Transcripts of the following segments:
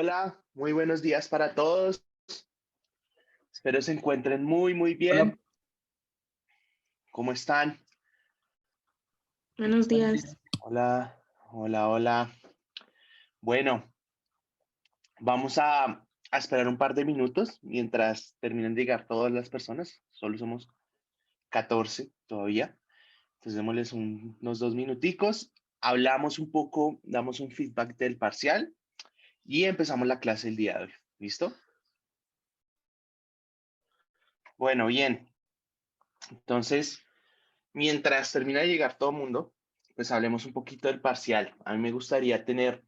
Hola, muy buenos días para todos. Espero se encuentren muy Hola, bien. ¿Cómo están? buenos días. Hola, hola. Bueno, vamos a esperar un par de minutos mientras terminen de llegar todas las personas. Solo somos 14 todavía. Entonces démosles unos 2 minuticos. Hablamos un poco, damos un feedback del parcial y empezamos la clase el día de hoy. ¿Listo? Bueno, bien. Entonces, mientras termina de llegar todo el mundo, pues hablemos un poquito del parcial. A mí me gustaría tener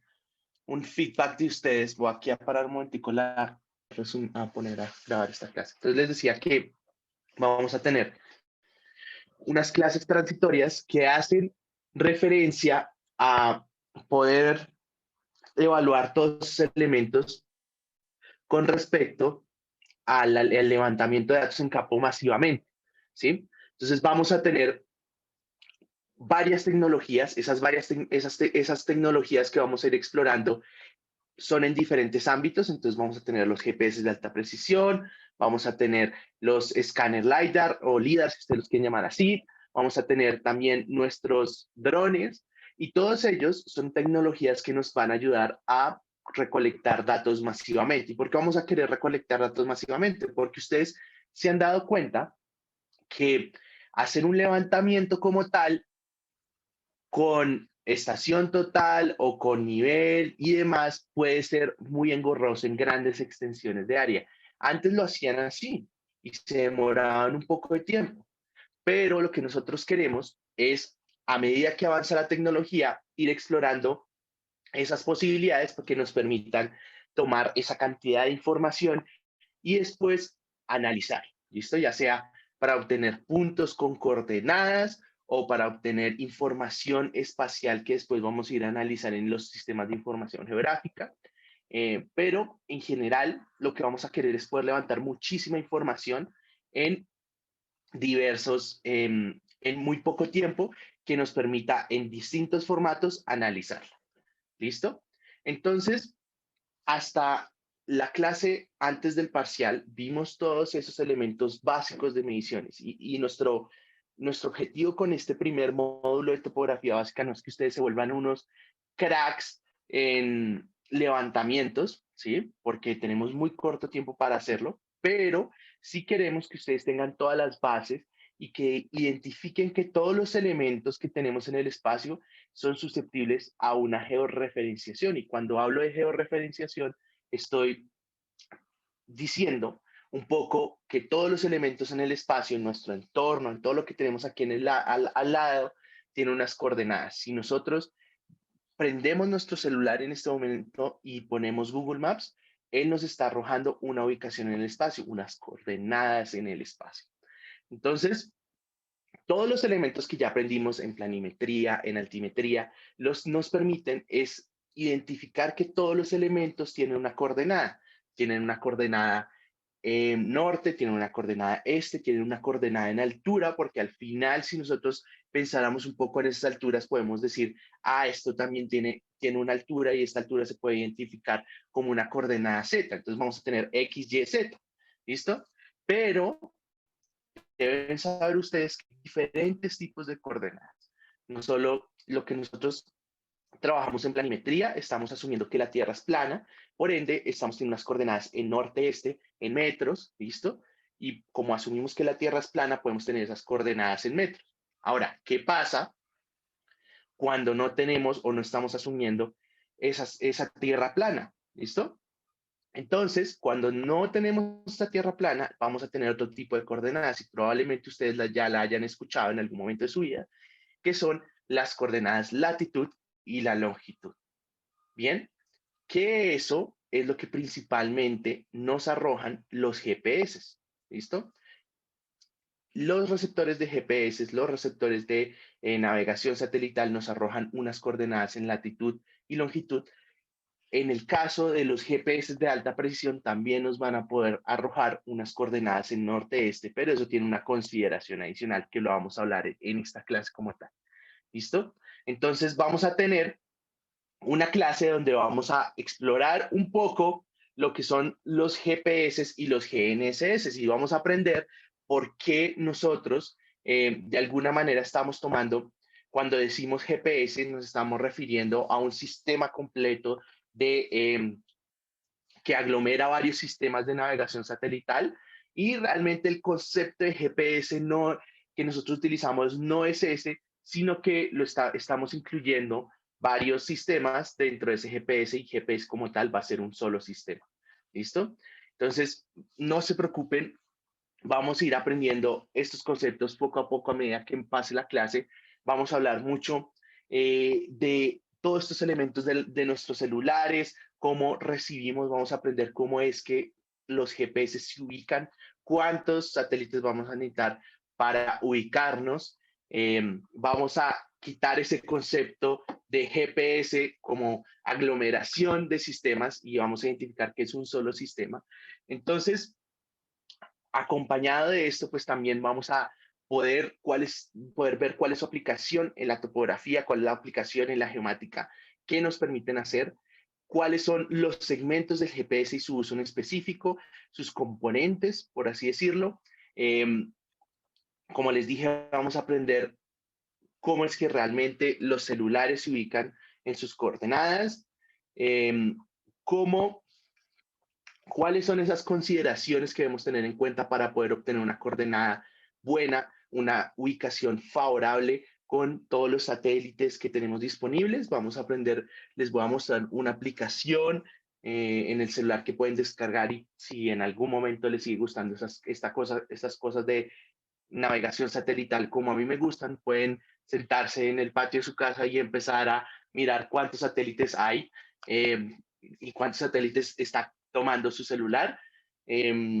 un feedback de ustedes. Voy aquí a parar un momentico a poner a grabar esta clase. Entonces les decía que vamos a tener unas clases transitorias que hacen referencia a poder evaluar todos esos elementos con respecto al levantamiento de datos en campo masivamente, ¿sí? Entonces vamos a tener varias tecnologías, esas tecnologías que vamos a ir explorando son en diferentes ámbitos, entonces vamos a tener los GPS de alta precisión, vamos a tener los escáner LiDAR o LiDAR, si ustedes los quieren llamar así, vamos a tener también nuestros drones y todos ellos son tecnologías que nos van a ayudar a recolectar datos masivamente. ¿Y por qué vamos a querer recolectar datos masivamente? Porque ustedes se han dado cuenta que hacer un levantamiento como tal con estación total o con nivel y demás puede ser muy engorroso en grandes extensiones de área. Antes lo hacían así y se demoraban un poco de tiempo, pero lo que nosotros queremos es, a medida que avanza la tecnología, ir explorando esas posibilidades que nos permitan tomar esa cantidad de información y después analizar, ¿listo? Ya sea para obtener puntos con coordenadas o para obtener información espacial que después vamos a ir a analizar en los sistemas de información geográfica. Pero en general lo que vamos a querer es poder levantar muchísima información en en muy poco tiempo que nos permita en distintos formatos analizarla. ¿Listo? Entonces, hasta la clase antes del parcial vimos todos esos elementos básicos de mediciones y nuestro objetivo con este primer módulo de topografía básica no es que ustedes se vuelvan unos cracks en levantamientos, ¿sí? Porque tenemos muy corto tiempo para hacerlo, pero sí queremos que ustedes tengan todas las bases y que identifiquen que todos los elementos que tenemos en el espacio son susceptibles a una georreferenciación. Y cuando hablo de georreferenciación, estoy diciendo un poco que todos los elementos en el espacio, en nuestro entorno, en todo lo que tenemos aquí al lado, tiene unas coordenadas. Si nosotros prendemos nuestro celular en este momento y ponemos Google Maps, él nos está arrojando una ubicación en el espacio, unas coordenadas en el espacio. Entonces, todos los elementos que ya aprendimos en planimetría, en altimetría, nos permiten es identificar que todos los elementos tienen una coordenada norte, tienen una coordenada este, tienen una coordenada en altura, porque al final si nosotros pensáramos un poco en esas alturas, podemos decir, esto también tiene una altura y esta altura se puede identificar como una coordenada Z, entonces vamos a tener X, Y, Z, ¿listo? Pero deben saber ustedes que hay diferentes tipos de coordenadas. No solo lo que nosotros trabajamos en planimetría, estamos asumiendo que la Tierra es plana, por ende, estamos teniendo unas coordenadas en norte-este, en metros, ¿listo? Y como asumimos que la Tierra es plana, podemos tener esas coordenadas en metros. Ahora, ¿qué pasa cuando no tenemos o no estamos asumiendo esa Tierra plana? ¿Listo? Entonces, cuando no tenemos esta tierra plana, vamos a tener otro tipo de coordenadas y probablemente ustedes ya la hayan escuchado en algún momento de su vida, que son las coordenadas latitud y la longitud. Bien, que eso es lo que principalmente nos arrojan los GPS. ¿Listo? Los receptores de GPS, los receptores de navegación satelital nos arrojan unas coordenadas en latitud y longitud. En el caso de los GPS de alta precisión, también nos van a poder arrojar unas coordenadas en norte-este, pero eso tiene una consideración adicional que lo vamos a hablar en esta clase como tal. ¿Listo? Entonces vamos a tener una clase donde vamos a explorar un poco lo que son los GPS y los GNSS y vamos a aprender por qué nosotros de alguna manera estamos tomando, cuando decimos GPS, nos estamos refiriendo a un sistema completo de, que aglomera varios sistemas de navegación satelital y realmente el concepto de GPS no, que nosotros utilizamos no es ese, sino que estamos incluyendo varios sistemas dentro de ese GPS y GPS como tal va a ser un solo sistema. ¿Listo? Entonces, no se preocupen, vamos a ir aprendiendo estos conceptos poco a poco a medida que pase la clase. Vamos a hablar mucho de todos estos elementos de nuestros celulares, cómo recibimos, vamos a aprender cómo es que los GPS se ubican, cuántos satélites vamos a necesitar para ubicarnos. Vamos a quitar ese concepto de GPS como aglomeración de sistemas y vamos a identificar que es un solo sistema. Entonces, acompañado de esto, pues también vamos a poder ver cuál es su aplicación en la topografía, cuál es la aplicación en la geomática, qué nos permiten hacer, cuáles son los segmentos del GPS y su uso en específico, sus componentes, por así decirlo. Eh, Como les dije, vamos a aprender cómo es que realmente los celulares se ubican en sus coordenadas, eh, cómo ¿cuáles son esas consideraciones que debemos tener en cuenta para poder obtener una coordenada buena, una ubicación favorable con todos los satélites que tenemos disponibles? Vamos a aprender, les voy a mostrar una aplicación en el celular que pueden descargar y si en algún momento les sigue gustando estas cosas de navegación satelital como a mí me gustan, pueden sentarse en el patio de su casa y empezar a mirar cuántos satélites hay y cuántos satélites está tomando su celular. Eh,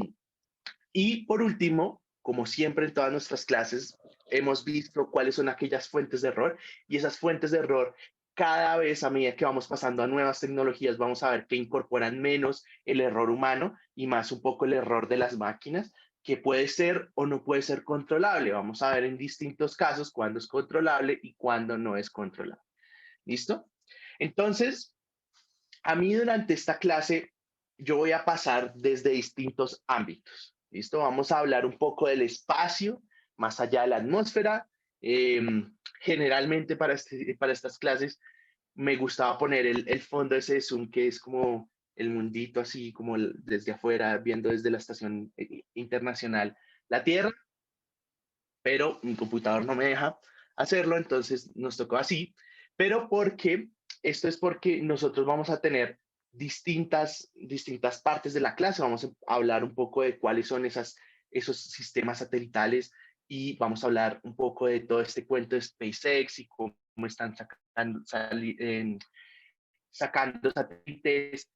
y por último, como siempre en todas nuestras clases, hemos visto cuáles son aquellas fuentes de error y esas fuentes de error cada vez a medida que vamos pasando a nuevas tecnologías vamos a ver que incorporan menos el error humano y más un poco el error de las máquinas, que puede ser o no puede ser controlable. Vamos a ver en distintos casos cuándo es controlable y cuándo no es controlable. ¿Listo? Entonces, a mí durante esta clase yo voy a pasar desde distintos ámbitos. ¿Listo? Vamos a hablar un poco del espacio, más allá de la atmósfera. Eh, Generalmente para estas clases me gustaba poner el fondo ese de Zoom que es como el mundito así como desde afuera, viendo desde la estación internacional la Tierra, pero mi computador no me deja hacerlo, entonces nos tocó así, pero porque esto es porque nosotros vamos a tener distintas partes de la clase, vamos a hablar un poco de cuáles son esos sistemas satelitales y vamos a hablar un poco de todo este cuento de SpaceX y cómo están sacando satélites,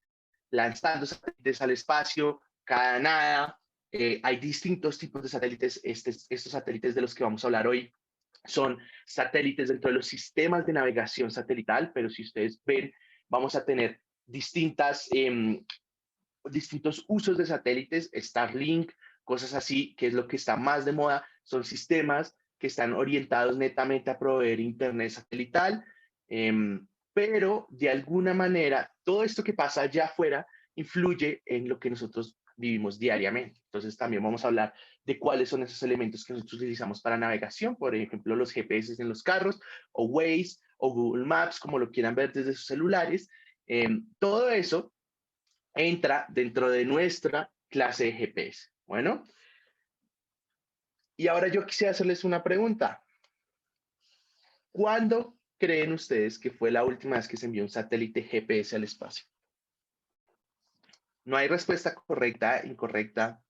lanzando satélites al espacio, cada nada. Hay distintos tipos de satélites. Estos satélites de los que vamos a hablar hoy son satélites dentro de los sistemas de navegación satelital, pero si ustedes ven, vamos a tener distintos usos de satélites, Starlink, cosas así, que es lo que está más de moda, son sistemas que están orientados netamente a proveer Internet satelital, pero de alguna manera todo esto que pasa allá afuera influye en lo que nosotros vivimos diariamente. Entonces también vamos a hablar de cuáles son esos elementos que nosotros utilizamos para navegación, por ejemplo, los GPS en los carros o Waze o Google Maps, como lo quieran ver desde sus celulares. Todo eso entra dentro de nuestra clase de GPS. Bueno, y ahora yo quisiera hacerles una pregunta. ¿Cuándo creen ustedes que fue la última vez que se envió un satélite GPS al espacio? No hay respuesta correcta, incorrecta.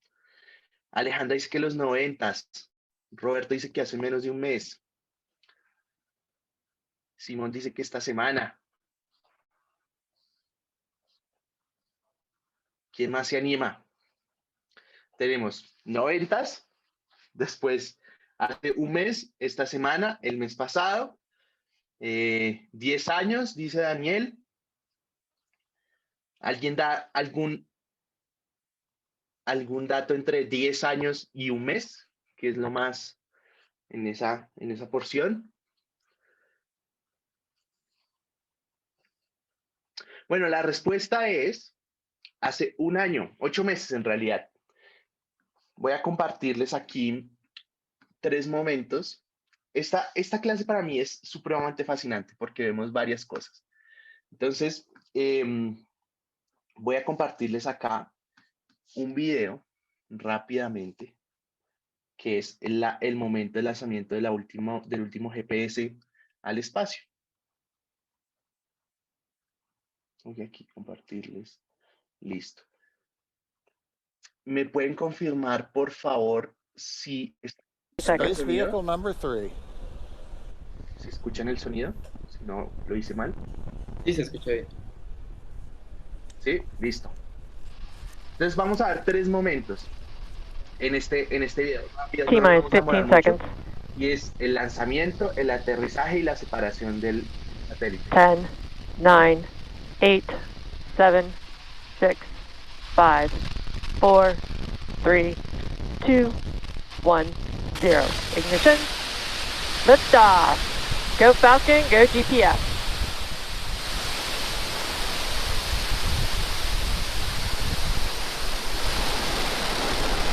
Alejandra dice que los 90s. Roberto dice que hace menos de un mes. Simón dice que esta semana. ¿Quién más se anima? Tenemos 90s, después hace un mes, esta semana, el mes pasado, 10 años, dice Daniel. ¿Alguien da algún dato entre 10 años y un mes? Que es lo más en esa porción. Bueno, la respuesta es hace un año, 8 meses en realidad. Voy a compartirles aquí 3 momentos. Esta clase para mí es supremamente fascinante porque vemos varias cosas. Entonces, voy a compartirles acá un video rápidamente, que es el momento de lanzamiento del último GPS al espacio. Voy aquí a compartirles. Listo. ¿Me pueden confirmar, por favor, si Space Vehicle number 3. si escuchan el sonido? Si no, lo hice mal. Sí, se escucha bien. Sí, listo. Entonces vamos a ver 3 momentos en este video. Rápido, no nos vamos a demorar mucho. Y es el lanzamiento, el aterrizaje y la separación del satélite. 10, 9, 8, 7, 6, 5, 4, 3, 2, 1, 0. Ignition. Liftoff. Go Falcon, go GPS.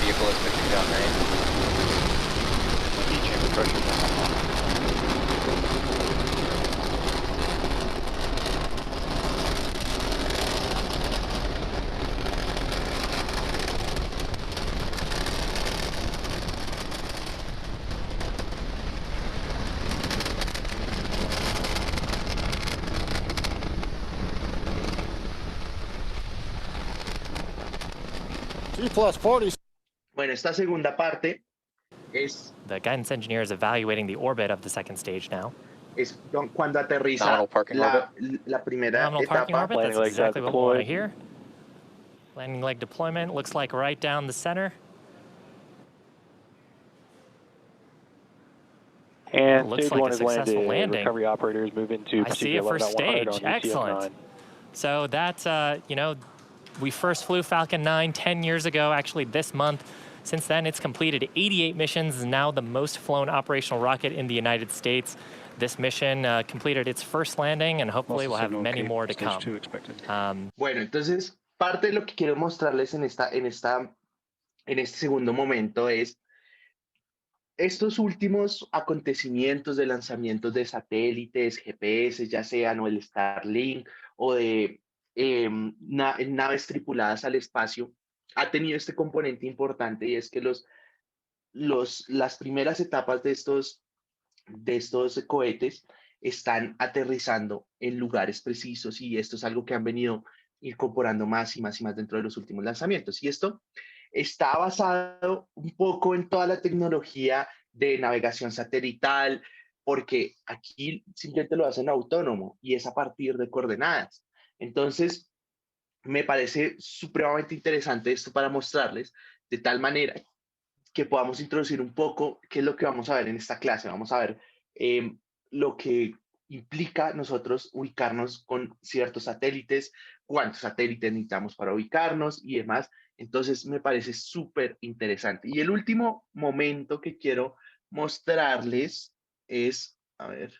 Vehicle is pushing down right. Heat chamber pressure down. G+40. Bueno, esta segunda parte es The guidance engineer is evaluating the orbit of the second stage now. Cuando aterriza Nominal parking la primera Nominal parking etapa. orbit, that's exactly what we want to hear. Landing leg deployment looks like right down the center. And Looks stage like one a is successful landed. landing. Recovery operators move into I see it first stage. Excellent. So that's, you know, we first flew Falcon 9 10 years ago, actually this month. Since then, it's completed 88 missions, and now the most flown operational rocket in the United States. This mission completed its first landing, and hopefully we'll have many more to come. Bueno, entonces, parte de lo que quiero mostrarles en este segundo momento es estos últimos acontecimientos de lanzamientos de satélites, GPS, ya sean o el Starlink o de naves tripuladas al espacio, ha tenido este componente importante, y es que las primeras etapas de estos cohetes están aterrizando en lugares precisos, y esto es algo que han venido incorporando más y más y más dentro de los últimos lanzamientos. Y esto está basado un poco en toda la tecnología de navegación satelital, porque aquí simplemente lo hacen autónomo y es a partir de coordenadas. Entonces, me parece supremamente interesante esto para mostrarles, de tal manera que podamos introducir un poco qué es lo que vamos a ver en esta clase. Vamos a ver lo que implica nosotros ubicarnos con ciertos satélites, cuántos satélites necesitamos para ubicarnos y demás. Entonces, me parece súper interesante. Y el último momento que quiero mostrarles es, a ver,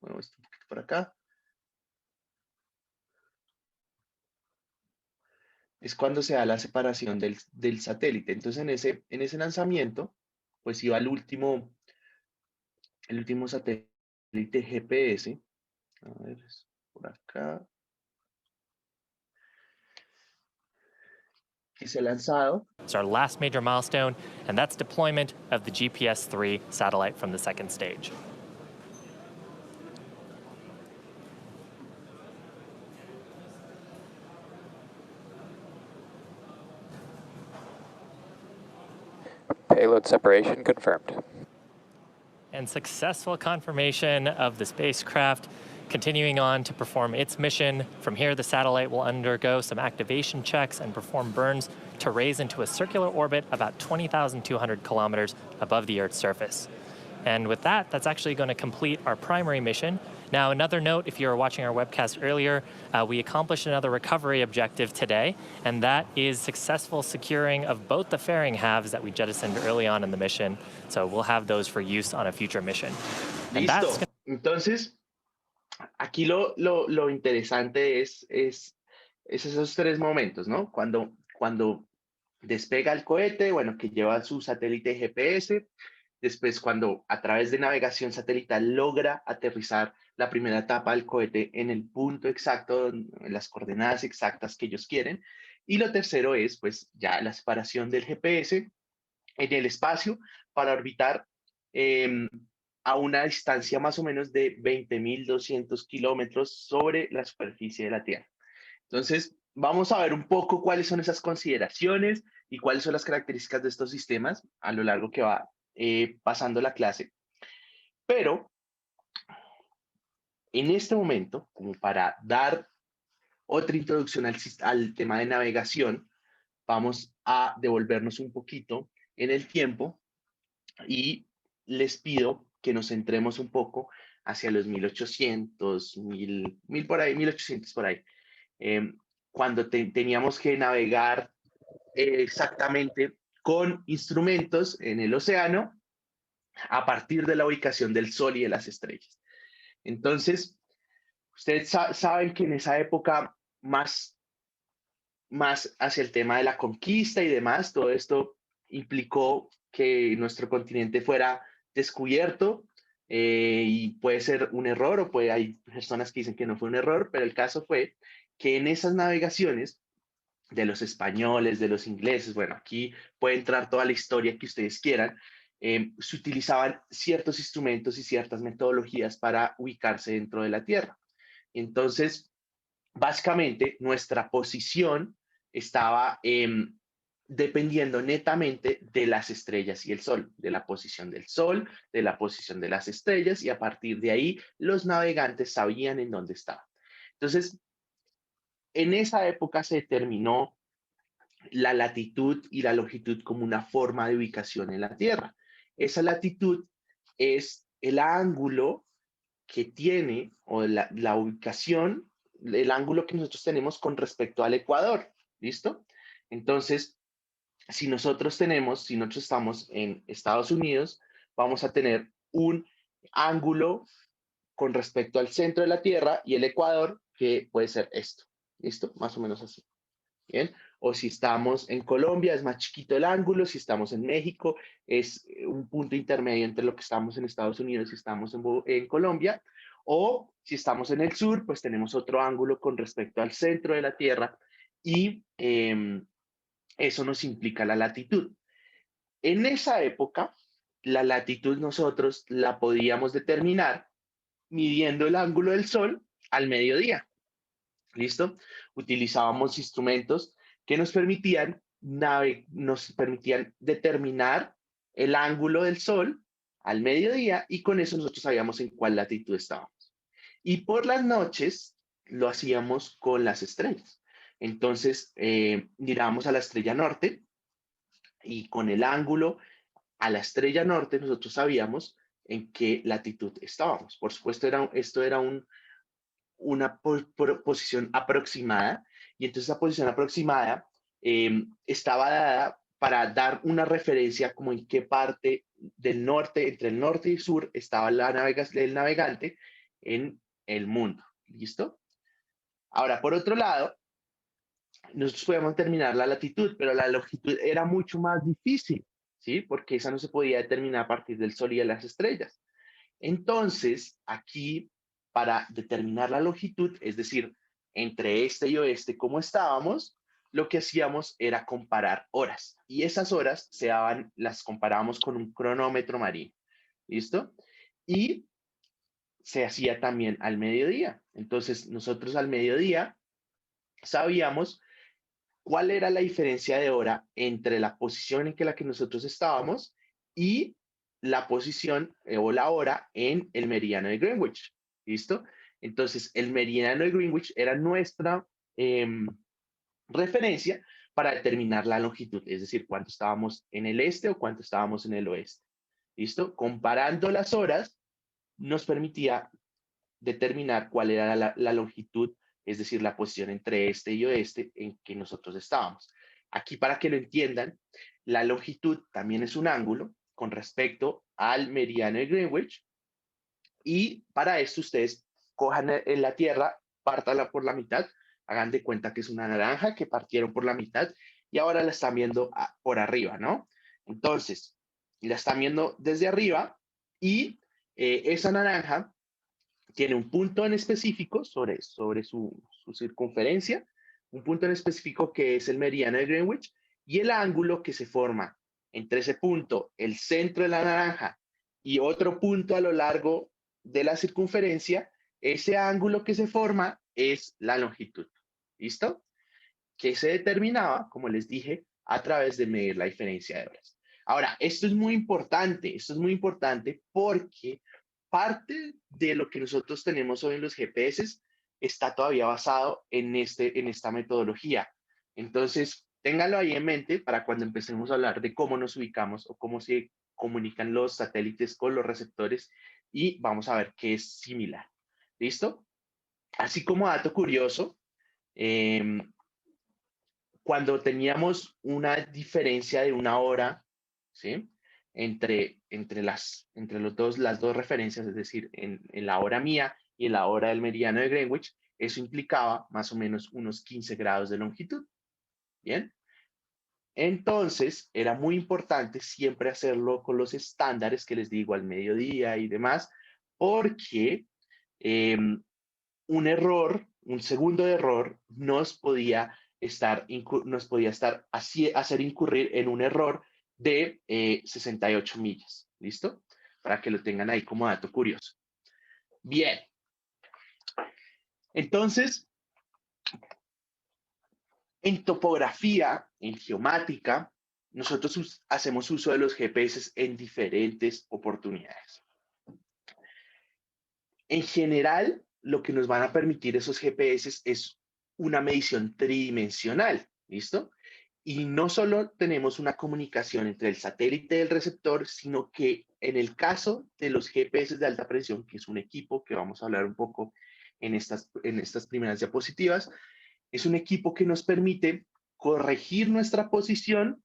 bueno, esto un poquito por acá. Es cuando se da la separación del satélite. Entonces, en ese lanzamiento, pues iba el último satélite GPS. A ver, por acá. Que se ha lanzado. It's our last major milestone, and that's deployment of the GPS-3 satellite from the second stage. Payload separation confirmed. And successful confirmation of the spacecraft continuing on to perform its mission. From here, the satellite will undergo some activation checks and perform burns to raise into a circular orbit about 20,200 kilometers above the Earth's surface. And with that, that's actually going to complete our primary mission. Now, another note, if you were watching our webcast earlier, we accomplished another recovery objective today, and that is successful securing of both the fairing halves that we jettisoned early on in the mission. So we'll have those for use on a future mission. Listo. Entonces, Aquí lo interesante es esos tres momentos, ¿no? Cuando despega el cohete, bueno, que lleva su satélite GPS, después cuando a través de navegación satelital logra aterrizar la primera etapa del cohete en el punto exacto, en las coordenadas exactas que ellos quieren, y lo tercero es pues ya la separación del GPS en el espacio para orbitar eh, a una distancia más o menos de 20.200 kilómetros sobre la superficie de la Tierra. Entonces, vamos a ver un poco cuáles son esas consideraciones y cuáles son las características de estos sistemas a lo largo que va pasando la clase. Pero en este momento, como para dar otra introducción al tema de navegación, vamos a devolvernos un poquito en el tiempo y les pido que nos centremos un poco hacia los 1800, 1000 por ahí, 1800 por ahí, eh, cuando teníamos que navegar exactamente con instrumentos en el océano a partir de la ubicación del Sol y de las estrellas. Entonces, ustedes saben que en esa época más hacia el tema de la conquista y demás, todo esto implicó que nuestro continente fuera descubierto y puede ser un error o hay personas que dicen que no fue un error, pero el caso fue que en esas navegaciones de los españoles, de los ingleses, bueno, aquí puede entrar toda la historia que ustedes quieran, se utilizaban ciertos instrumentos y ciertas metodologías para ubicarse dentro de la Tierra. Entonces, básicamente, nuestra posición estaba dependiendo netamente de las estrellas y el Sol, de la posición del Sol, de la posición de las estrellas, y a partir de ahí los navegantes sabían en dónde estaban. Entonces, en esa época se determinó la latitud y la longitud como una forma de ubicación en la Tierra. Esa latitud es el ángulo que tiene, o la ubicación, el ángulo que nosotros tenemos con respecto al ecuador. ¿Listo? Entonces, si nosotros estamos en Estados Unidos, vamos a tener un ángulo con respecto al centro de la Tierra y el ecuador, que puede ser esto. ¿Listo? Más o menos así. Bien. O si estamos en Colombia, es más chiquito el ángulo. Si estamos en México, es un punto intermedio entre lo que estamos en Estados Unidos y estamos en Colombia. O si estamos en el sur, pues tenemos otro ángulo con respecto al centro de la Tierra y eso nos implica la latitud. En esa época, la latitud nosotros la podíamos determinar midiendo el ángulo del Sol al mediodía. ¿Listo? Utilizábamos instrumentos que nos permitían determinar el ángulo del Sol al mediodía y con eso nosotros sabíamos en cuál latitud estábamos. Y por las noches lo hacíamos con las estrellas. Entonces, mirábamos a la estrella norte y con el ángulo a la estrella norte nosotros sabíamos en qué latitud estábamos. Por supuesto, esto era una posición aproximada, y entonces esa posición aproximada estaba dada para dar una referencia como en qué parte del norte, entre el norte y el sur, estaba el navegante en el mundo. ¿Listo? Ahora, por otro lado, nosotros podíamos determinar la latitud, pero la longitud era mucho más difícil, ¿sí? Porque esa no se podía determinar a partir del Sol y de las estrellas. Entonces, aquí, para determinar la longitud, es decir, entre este y oeste, cómo estábamos, lo que hacíamos era comparar horas. Y esas horas las comparábamos con un cronómetro marino. ¿Listo? Y se hacía también al mediodía. Entonces, nosotros al mediodía sabíamos cuál era la diferencia de hora entre la posición en que la que nosotros estábamos y la posición o la hora en el meridiano de Greenwich. ¿Listo? Entonces, el meridiano de Greenwich era nuestra referencia para determinar la longitud, es decir, cuánto estábamos en el este o cuánto estábamos en el oeste. ¿Listo? Comparando las horas, nos permitía determinar cuál era la longitud, es decir, la posición entre este y oeste en que nosotros estábamos. Aquí, para que lo entiendan, la longitud también es un ángulo con respecto al meridiano de Greenwich, y para esto ustedes cojan en la tierra, pártala por la mitad, hagan de cuenta que es una naranja que partieron por la mitad y ahora la están viendo por arriba, ¿no? Entonces, la están viendo desde arriba y esa naranja tiene un punto en específico sobre su circunferencia, un punto en específico que es el meridiano de Greenwich, y el ángulo que se forma entre ese punto, el centro de la naranja, y otro punto a lo largo de la circunferencia, ese ángulo que se forma es la longitud. ¿Listo? Que se determinaba, como les dije, a través de medir la diferencia de horas. Ahora, esto es muy importante porque parte de lo que nosotros tenemos hoy en los GPS está todavía basado en esta metodología. Entonces, ténganlo ahí en mente para cuando empecemos a hablar de cómo nos ubicamos o cómo se comunican los satélites con los receptores y vamos a ver qué es similar. ¿Listo? Así como dato curioso, cuando teníamos una diferencia de una hora, ¿sí? Entre las dos referencias, es decir, en la hora mía y en la hora del meridiano de Greenwich, eso implicaba más o menos unos 15 grados de longitud. ¿Bien? Entonces, era muy importante siempre hacerlo con los estándares que les digo al mediodía y demás, porque un error, un segundo error, nos podía hacer incurrir en un error de 68 millas. ¿Listo? Para que lo tengan ahí como dato curioso. Bien. Entonces, en topografía, en geomática, nosotros hacemos uso de los GPS en diferentes oportunidades. En general, lo que nos van a permitir esos GPS es una medición tridimensional, ¿listo? Y no solo tenemos una comunicación entre el satélite y el receptor, sino que en el caso de los GPS de alta presión, que es un equipo que vamos a hablar un poco en estas primeras diapositivas, es un equipo que nos permite corregir nuestra posición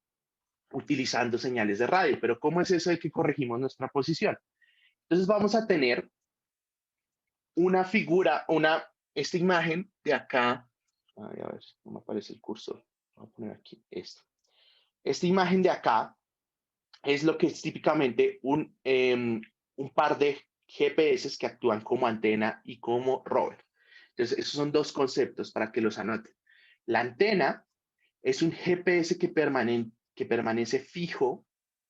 utilizando señales de radio. Pero ¿cómo es eso de que corregimos nuestra posición? Entonces vamos a tener una figura, esta imagen de acá. Ay, a ver, no me aparece el cursor. Voy a poner aquí esto. Esta imagen de acá es lo que es típicamente un par de GPS que actúan como antena y como rover. Entonces, esos son dos conceptos para que los anoten. La antena es un GPS que permanece fijo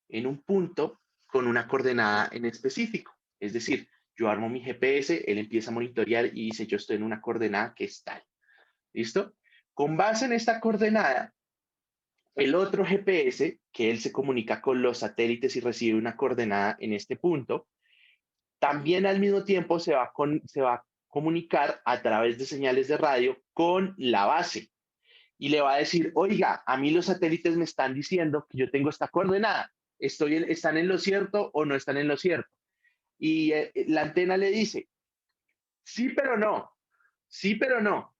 en un punto con una coordenada en específico. Es decir, yo armo mi GPS, él empieza a monitorear y dice, yo estoy en una coordenada que es tal. ¿Listo? Con base en esta coordenada, el otro GPS, que él se comunica con los satélites y recibe una coordenada en este punto, también al mismo tiempo se va a comunicar a través de señales de radio con la base. Y le va a decir, oiga, a mí los satélites me están diciendo que yo tengo esta coordenada. ¿Están en lo cierto o no están en lo cierto? Y la antena le dice, sí, pero no. Sí, pero no.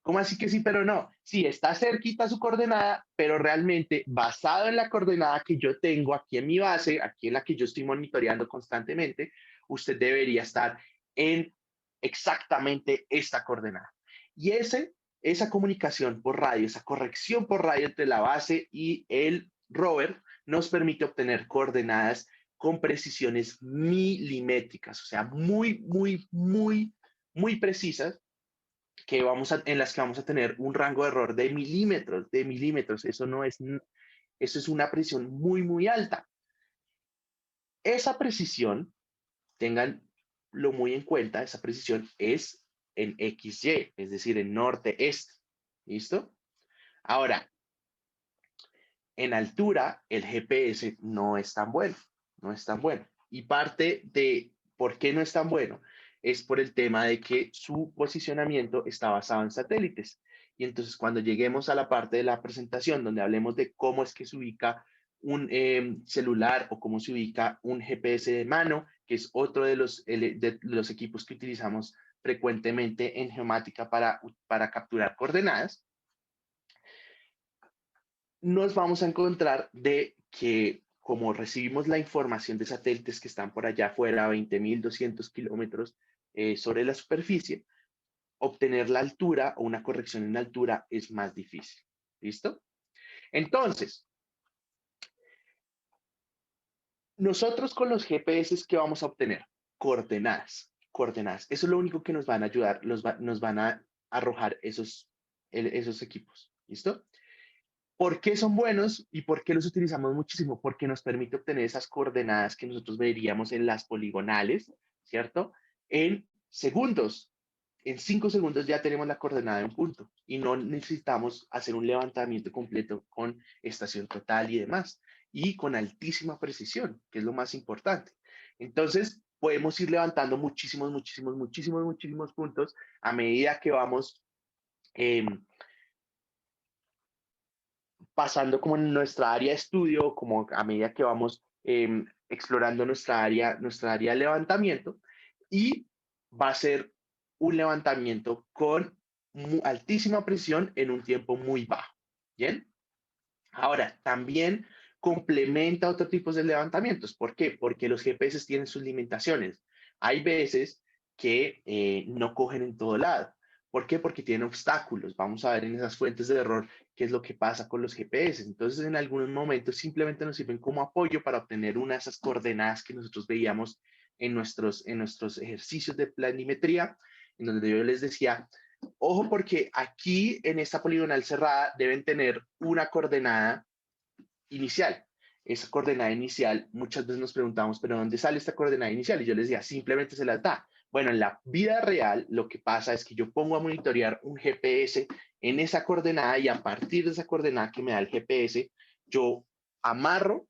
¿Cómo así que sí, pero no? Sí, está cerquita su coordenada, pero realmente basado en la coordenada que yo tengo aquí en mi base, aquí en la que yo estoy monitoreando constantemente, usted debería estar en exactamente esta coordenada. Y esa comunicación por radio, esa corrección por radio entre la base y el rover nos permite obtener coordenadas con precisiones milimétricas, o sea, muy, muy, muy, muy precisas, en las que vamos a tener un rango de error de milímetros. Eso es una precisión muy, muy alta. Esa precisión, tenganlo muy en cuenta, esa precisión es en XY, es decir, en norte-este. ¿Listo? Ahora, en altura, el GPS no es tan bueno, no es tan bueno. Y parte de por qué no es tan bueno es por el tema de que su posicionamiento está basado en satélites. Y entonces cuando lleguemos a la parte de la presentación donde hablemos de cómo es que se ubica un celular o cómo se ubica un GPS de mano, que es otro de los equipos que utilizamos frecuentemente en geomática para capturar coordenadas, nos vamos a encontrar de que como recibimos la información de satélites que están por allá afuera, 20.200 kilómetros, sobre la superficie, obtener la altura o una corrección en altura es más difícil. ¿Listo? Entonces, nosotros con los GPS, ¿qué vamos a obtener? Coordenadas. Coordenadas. Eso es lo único que nos van a ayudar, nos van a arrojar esos equipos. ¿Listo? ¿Por qué son buenos y por qué los utilizamos muchísimo? Porque nos permite obtener esas coordenadas que nosotros veríamos en las poligonales, ¿cierto? En segundos. En 5 segundos ya tenemos la coordenada de un punto y no necesitamos hacer un levantamiento completo con estación total y demás, y con altísima precisión, que es lo más importante. Entonces, podemos ir levantando muchísimos puntos a medida que vamos pasando como en nuestra área de estudio, como a medida que vamos explorando nuestra área de levantamiento, y va a ser un levantamiento con altísima presión en un tiempo muy bajo. ¿Bien? Ahora, también complementa otros tipos de levantamientos. ¿Por qué? Porque los GPS tienen sus limitaciones. Hay veces que no cogen en todo lado. ¿Por qué? Porque tienen obstáculos. Vamos a ver en esas fuentes de error qué es lo que pasa con los GPS. Entonces, en algunos momentos simplemente nos sirven como apoyo para obtener una de esas coordenadas que nosotros veíamos en nuestros ejercicios de planimetría, en donde yo les decía, ojo, porque aquí en esta poligonal cerrada deben tener una coordenada inicial. Esa coordenada inicial, muchas veces nos preguntamos, ¿pero dónde sale esta coordenada inicial? Y yo les decía, simplemente se las da. Bueno, en la vida real lo que pasa es que yo pongo a monitorear un GPS en esa coordenada y a partir de esa coordenada que me da el GPS, yo amarro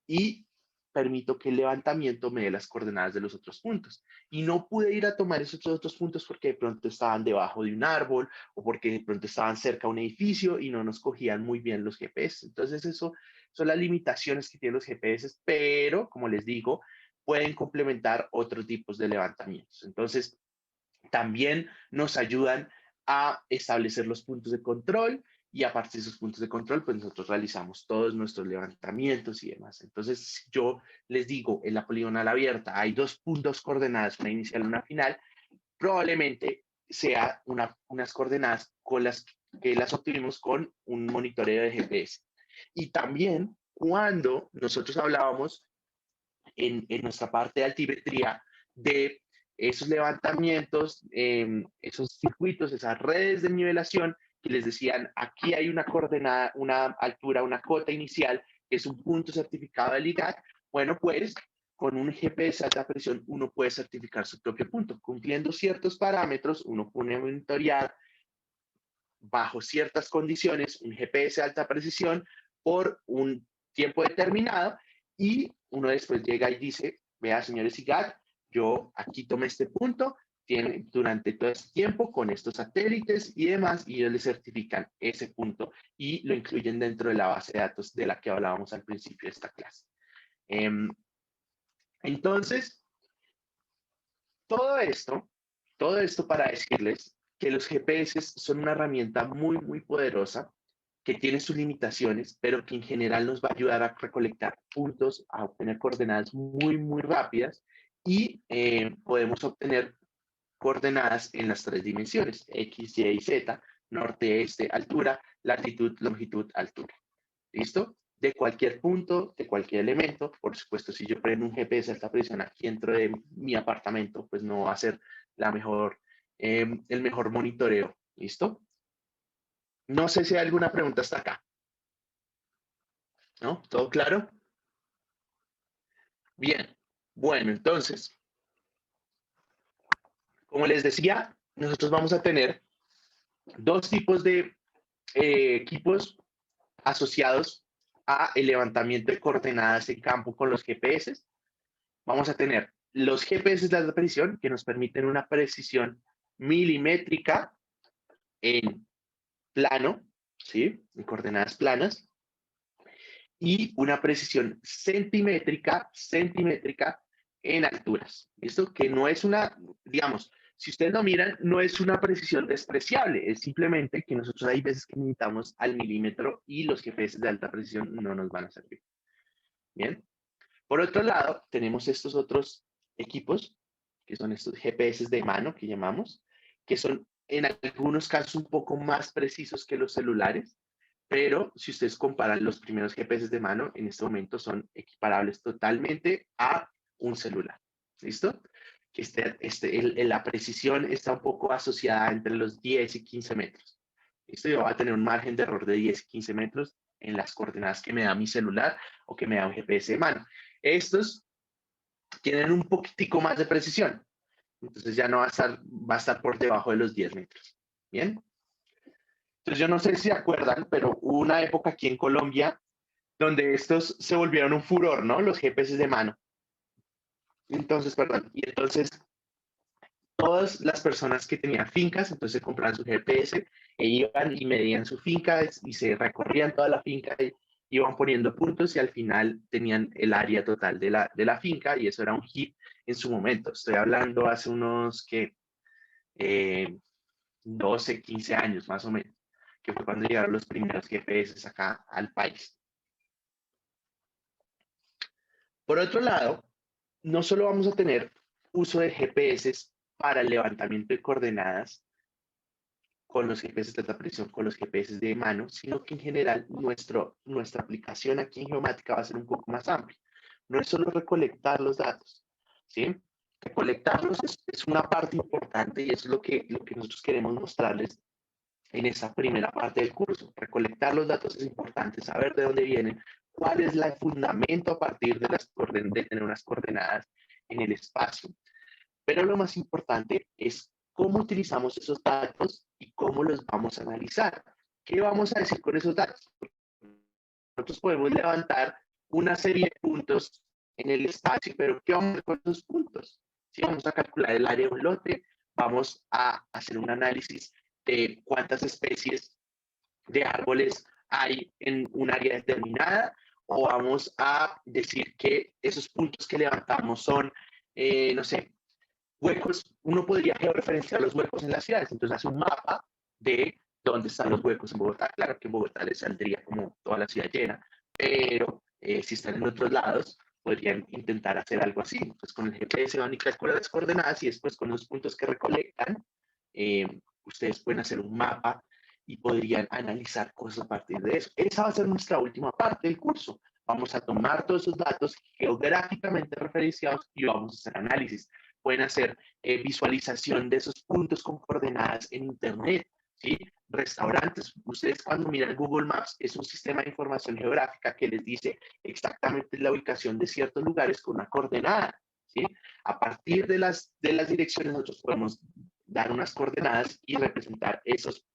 y permito que el levantamiento me dé las coordenadas de los otros puntos. Y no pude ir a tomar esos otros puntos porque de pronto estaban debajo de un árbol o porque de pronto estaban cerca de un edificio y no nos cogían muy bien los GPS. Entonces eso son las limitaciones que tienen los GPS, pero como les digo, pueden complementar otros tipos de levantamientos. Entonces, también nos ayudan a establecer los puntos de control y a partir de esos puntos de control, pues nosotros realizamos todos nuestros levantamientos y demás. Entonces, si yo les digo, en la poligonal abierta hay 2 puntos coordenadas, una inicial y una final, probablemente sea unas coordenadas con las que las obtuvimos con un monitoreo de GPS. Y también cuando nosotros hablábamos en nuestra parte de altimetría de esos levantamientos, esos circuitos, esas redes de nivelación que les decían, aquí hay una coordenada, una altura, una cota inicial, que es un punto certificado del IGAC. Bueno, pues con un GPS de alta presión uno puede certificar su propio punto. Cumpliendo ciertos parámetros, uno puede monitorear bajo ciertas condiciones un GPS de alta precisión por un tiempo determinado y uno después llega y dice, vea, señores IGAC, yo aquí tomé este punto durante todo este tiempo con estos satélites y demás, y ellos le certifican ese punto y lo incluyen dentro de la base de datos de la que hablábamos al principio de esta clase. Entonces, todo esto para decirles que los GPS son una herramienta muy poderosa que tiene sus limitaciones, pero que en general nos va a ayudar a recolectar puntos, a obtener coordenadas muy rápidas y podemos obtener coordenadas en las 3 dimensiones, X, Y y Z, norte, este, altura, latitud, longitud, altura. ¿Listo? De cualquier punto, de cualquier elemento. Por supuesto, si yo prendo un GPS de alta presión aquí dentro de mi apartamento, pues no va a ser el mejor monitoreo. ¿Listo? No sé si hay alguna pregunta hasta acá. ¿No? ¿Todo claro? Bien. Bueno, entonces, como les decía, nosotros vamos a tener 2 tipos de equipos asociados a el levantamiento de coordenadas en campo con los GPS. Vamos a tener los GPS de alta precisión que nos permiten una precisión milimétrica en plano, ¿sí? En coordenadas planas, y una precisión centimétrica en alturas. ¿Listo? Que no es una, digamos, si ustedes lo miran, no es una precisión despreciable, es simplemente que nosotros hay veces que necesitamos al milímetro y los GPS de alta precisión no nos van a servir. Bien. Por otro lado, tenemos estos otros equipos que son estos GPS de mano que llamamos, que son en algunos casos un poco más precisos que los celulares, pero si ustedes comparan los primeros GPS de mano, en este momento son equiparables totalmente a un celular. ¿Listo? Que la precisión está un poco asociada entre los 10 y 15 metros. ¿Listo? Yo voy a tener un margen de error de 10 y 15 metros en las coordenadas que me da mi celular o que me da un GPS de mano. Estos tienen un poquitico más de precisión. Entonces ya no va a estar por debajo de los 10 metros. ¿Bien? Entonces yo no sé si se acuerdan, pero hubo una época aquí en Colombia donde estos se volvieron un furor, ¿no? Los GPS de mano. Entonces, perdón, y entonces todas las personas que tenían fincas, entonces compraban su GPS e iban y medían su finca y se recorrían toda la finca y iban poniendo puntos y al final tenían el área total de la finca y eso era un hit en su momento. Estoy hablando hace unos 12, 15 años más o menos, que fue cuando llegaron los primeros GPS acá al país. Por otro lado, no solo vamos a tener uso de GPS para el levantamiento de coordenadas con los GPS de alta presión, con los GPS de mano, sino que en general nuestra aplicación aquí en Geomática va a ser un poco más amplia. No es solo recolectar los datos, ¿sí? Recolectarlos es una parte importante y eso es lo que nosotros queremos mostrarles en esa primera parte del curso. Recolectar los datos es importante, saber de dónde vienen, cuál es el fundamento a partir de tener unas coordenadas en el espacio. Pero lo más importante es cómo utilizamos esos datos y cómo los vamos a analizar. ¿Qué vamos a decir con esos datos? Nosotros podemos levantar una serie de puntos en el espacio, pero ¿qué vamos a hacer con esos puntos? Si vamos a calcular el área de un lote, vamos a hacer un análisis de cuántas especies de árboles hay en un área determinada, o vamos a decir que esos puntos que levantamos son, no sé, huecos. Uno podría georreferenciar los huecos en las ciudades, entonces hace un mapa de dónde están los huecos en Bogotá. Claro que en Bogotá les saldría como toda la ciudad llena, pero si están en otros lados, podrían intentar hacer algo así. Entonces con el GPS van y calculan las coordenadas y después con los puntos que recolectan, ustedes pueden hacer un mapa y podrían analizar cosas a partir de eso. Esa va a ser nuestra última parte del curso. Vamos a tomar todos esos datos geográficamente referenciados y vamos a hacer análisis. Pueden hacer visualización de esos puntos con coordenadas en Internet, ¿sí? Restaurantes, ustedes cuando miran Google Maps es un sistema de información geográfica que les dice exactamente la ubicación de ciertos lugares con una coordenada, ¿sí? A partir de las direcciones nosotros podemos dar unas coordenadas y representar esos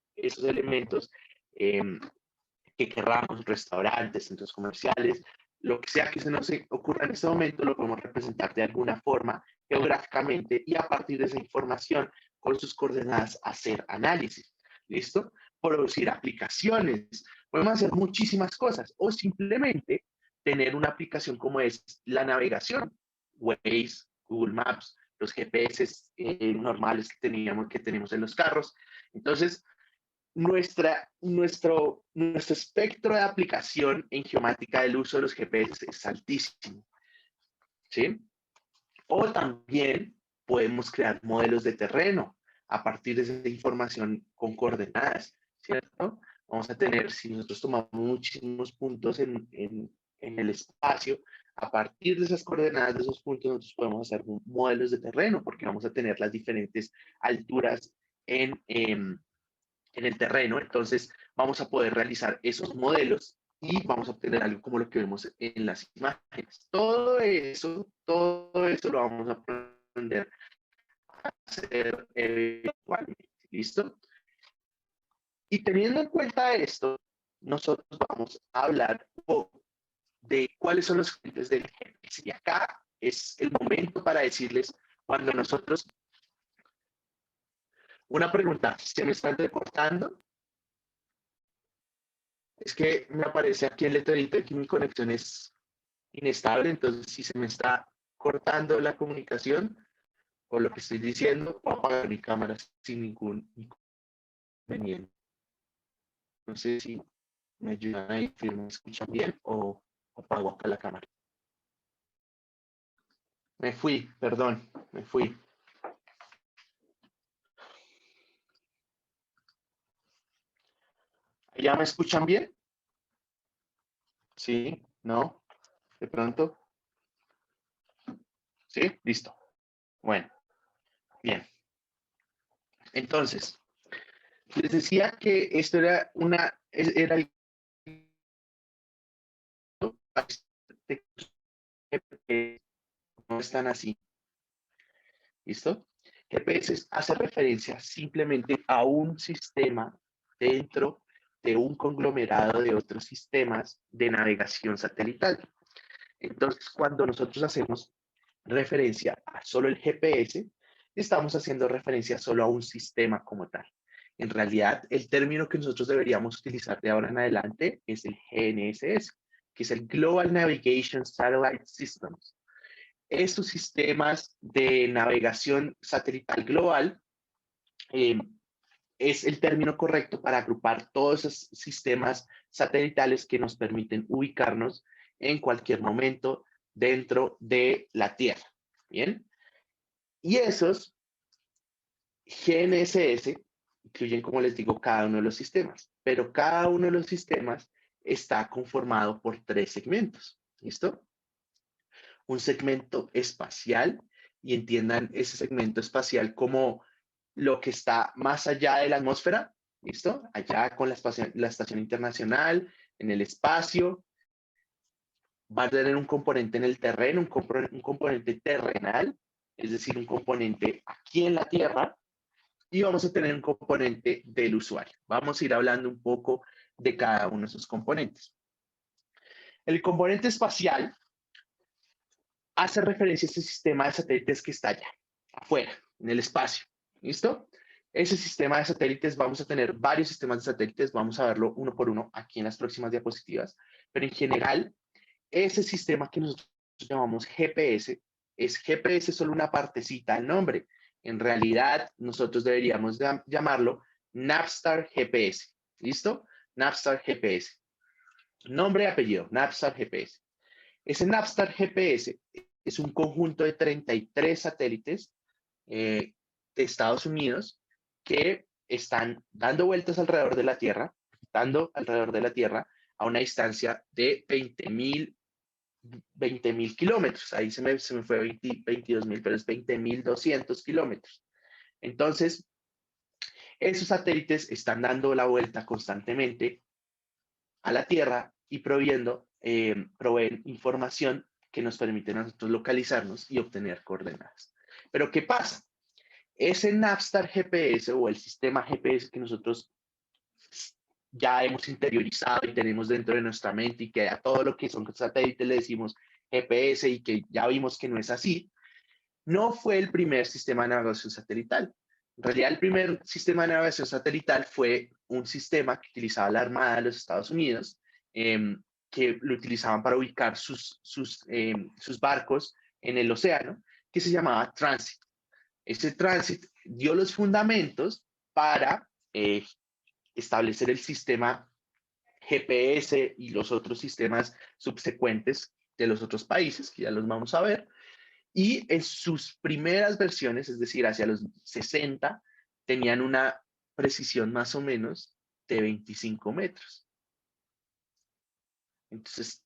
elementos que querramos, restaurantes, centros comerciales, lo que sea que se nos ocurra en este momento, lo podemos representar de alguna forma geográficamente y a partir de esa información, con sus coordenadas, hacer análisis. ¿Listo? Producir aplicaciones. Podemos hacer muchísimas cosas o simplemente tener una aplicación como es la navegación, Waze, Google Maps, los GPS normales que tenemos en los carros. Entonces, nuestro espectro de aplicación en geomática del uso de los GPS es altísimo, ¿sí? O también podemos crear modelos de terreno a partir de esa información con coordenadas, ¿cierto? Vamos a tener, si nosotros tomamos muchísimos puntos en el espacio, a partir de esas coordenadas de esos puntos nosotros podemos hacer modelos de terreno porque vamos a tener las diferentes alturas en el terreno. Entonces vamos a poder realizar esos modelos y vamos a obtener algo como lo que vemos en las imágenes. Todo eso lo vamos a aprender a hacer eventualmente. ¿Listo? Y teniendo en cuenta esto, nosotros vamos a hablar un poco de cuáles son los clientes del GPS. Y acá es el momento para decirles cuando nosotros... Una pregunta, ¿se me está recortando? Es que me aparece aquí el letrerito de que mi conexión es inestable, entonces si se me está cortando la comunicación o lo que estoy diciendo, puedo apagar mi cámara sin ningún inconveniente. No sé si me ayudan ahí, si me escuchan bien o apago acá la cámara. Me fui, perdón, me fui. ¿Ya me escuchan bien? ¿Sí? ¿No? ¿De pronto? ¿Sí? Listo. Bueno, bien. Entonces, les decía que esto era era el que no están así. ¿Listo? GPS hace referencia simplemente a un sistema dentro de un conglomerado de otros sistemas de navegación satelital. Entonces, cuando nosotros hacemos referencia a solo el GPS, estamos haciendo referencia solo a un sistema como tal. En realidad, el término que nosotros deberíamos utilizar de ahora en adelante es el GNSS, que es el Global Navigation Satellite Systems. Estos sistemas de navegación satelital global es el término correcto para agrupar todos esos sistemas satelitales que nos permiten ubicarnos en cualquier momento dentro de la Tierra. Bien. Y esos GNSS incluyen, como les digo, cada uno de los sistemas, pero cada uno de los sistemas está conformado por 3 segmentos. ¿Listo? Un segmento espacial, y entiendan ese segmento espacial como lo que está más allá de la atmósfera, ¿listo? Allá con la estación internacional, en el espacio. Va a tener un componente en el terreno, un componente terrenal, es decir, un componente aquí en la Tierra, y vamos a tener un componente del usuario. Vamos a ir hablando un poco de cada uno de esos componentes. El componente espacial hace referencia a este sistema de satélites que está allá, afuera, en el espacio. ¿Listo? Ese sistema de satélites, vamos a tener varios sistemas de satélites, vamos a verlo uno por uno aquí en las próximas diapositivas, pero en general, ese sistema que nosotros llamamos GPS, es GPS solo una partecita del nombre. En realidad, nosotros deberíamos llamarlo Navstar GPS. ¿Listo? Navstar GPS. Nombre y apellido, Navstar GPS. Ese Navstar GPS es un conjunto de 33 satélites de Estados Unidos que están dando vueltas alrededor de la Tierra, a una distancia de 20.000 kilómetros. Ahí se me fue 22.000, pero es 20.200 kilómetros. Entonces, esos satélites están dando la vuelta constantemente a la Tierra y proveen información que nos permite a nosotros localizarnos y obtener coordenadas. Pero ¿qué pasa? Ese Navstar GPS o el sistema GPS que nosotros ya hemos interiorizado y tenemos dentro de nuestra mente, y que a todo lo que son satélites le decimos GPS y que ya vimos que no es así, no fue el primer sistema de navegación satelital. En realidad, el primer sistema de navegación satelital fue un sistema que utilizaba la Armada de los Estados Unidos, que lo utilizaban para ubicar sus barcos en el océano, que se llamaba Transit. Ese Transit dio los fundamentos para establecer el sistema GPS y los otros sistemas subsecuentes de los otros países, que ya los vamos a ver. Y en sus primeras versiones, es decir, hacia los 60, tenían una precisión más o menos de 25 metros. Entonces,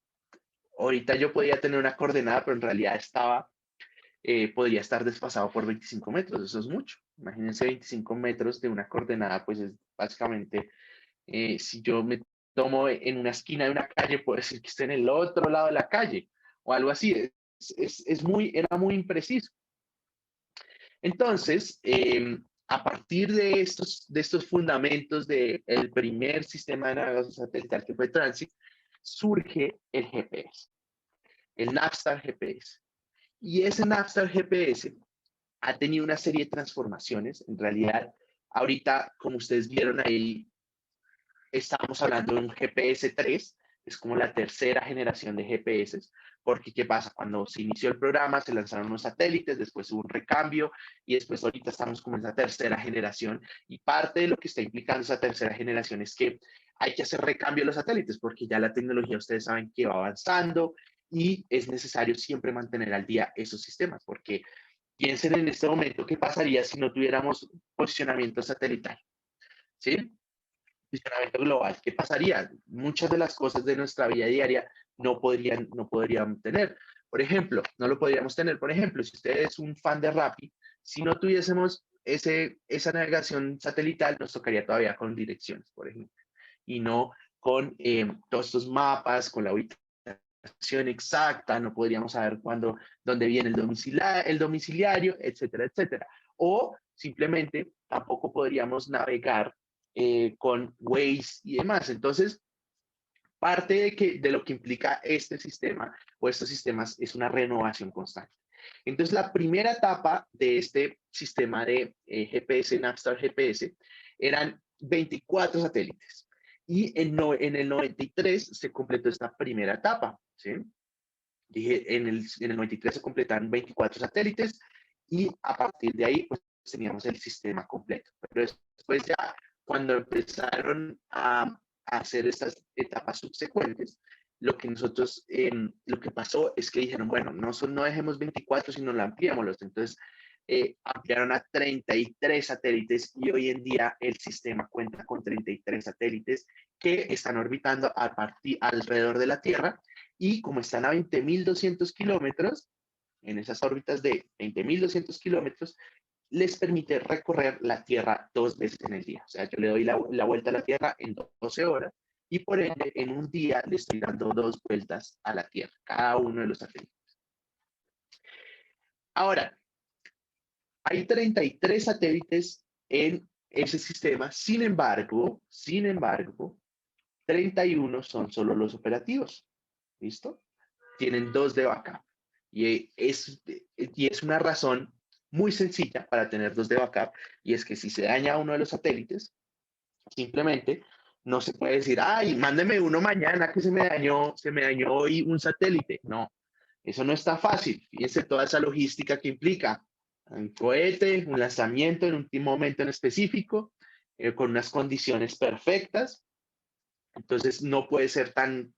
ahorita yo podía tener una coordenada, pero en realidad podría estar desfasado por 25 metros. Eso es mucho. Imagínense 25 metros de una coordenada, pues es básicamente, si yo me tomo en una esquina de una calle, puedo decir que esté en el otro lado de la calle o algo así. Era muy impreciso. Entonces, a partir de estos fundamentos del primer sistema de navegación satelital que fue Transit, surge el GPS, el Navstar GPS. Y ese Navstar GPS ha tenido una serie de transformaciones. En realidad, ahorita, como ustedes vieron ahí, estamos hablando de un GPS 3, es como la tercera generación de GPS, porque ¿qué pasa? Cuando se inició el programa se lanzaron unos satélites, después hubo un recambio y después ahorita estamos con esa tercera generación, y parte de lo que está implicando esa tercera generación es que hay que hacer recambio de los satélites porque ya la tecnología, ustedes saben que va avanzando y es necesario siempre mantener al día esos sistemas, porque piensen en este momento qué pasaría si no tuviéramos posicionamiento satelital, ¿sí? posicionamiento global, ¿qué pasaría? Muchas de las cosas de nuestra vida diaria no podrían tener. Por ejemplo, no lo podríamos tener. Por ejemplo, si usted es un fan de Rappi, si no tuviésemos esa navegación satelital, nos tocaría todavía con direcciones, por ejemplo, y no con todos estos mapas, con la ubicación exacta, no podríamos saber dónde viene el domiciliario, etcétera, etcétera. O simplemente tampoco podríamos navegar con Waze y demás. Entonces, parte de lo que implica este sistema o estos sistemas es una renovación constante. Entonces, la primera etapa de este sistema de GPS, Navstar GPS, eran 24 satélites. Y en el 93 se completó esta primera etapa, ¿sí? Dije, en el 93 se completaron 24 satélites y a partir de ahí, pues teníamos el sistema completo. Pero después ya, cuando empezaron a hacer estas etapas subsecuentes, lo que pasó es que dijeron, bueno, no dejemos 24, sino lo ampliémoslos. Entonces, ampliaron a 33 satélites y hoy en día el sistema cuenta con 33 satélites que están orbitando alrededor de la Tierra y como están a 20.200 kilómetros, en esas órbitas de 20.200 kilómetros, les permite recorrer la Tierra 2 veces en el día. O sea, yo le doy la vuelta a la Tierra en 12 horas y por ende en un día le estoy dando 2 vueltas a la Tierra, cada uno de los satélites. Ahora, hay 33 satélites en ese sistema, sin embargo, 31 son solo los operativos. ¿Listo? Tienen 2 de backup. Y es una razón muy sencilla para tener 2 de backup, y es que si se daña uno de los satélites, simplemente no se puede decir, ay, mándeme uno mañana que se me dañó hoy un satélite. No, eso no está fácil. Fíjense toda esa logística que implica un cohete, un lanzamiento en un momento en específico, con unas condiciones perfectas. Entonces no puede ser tan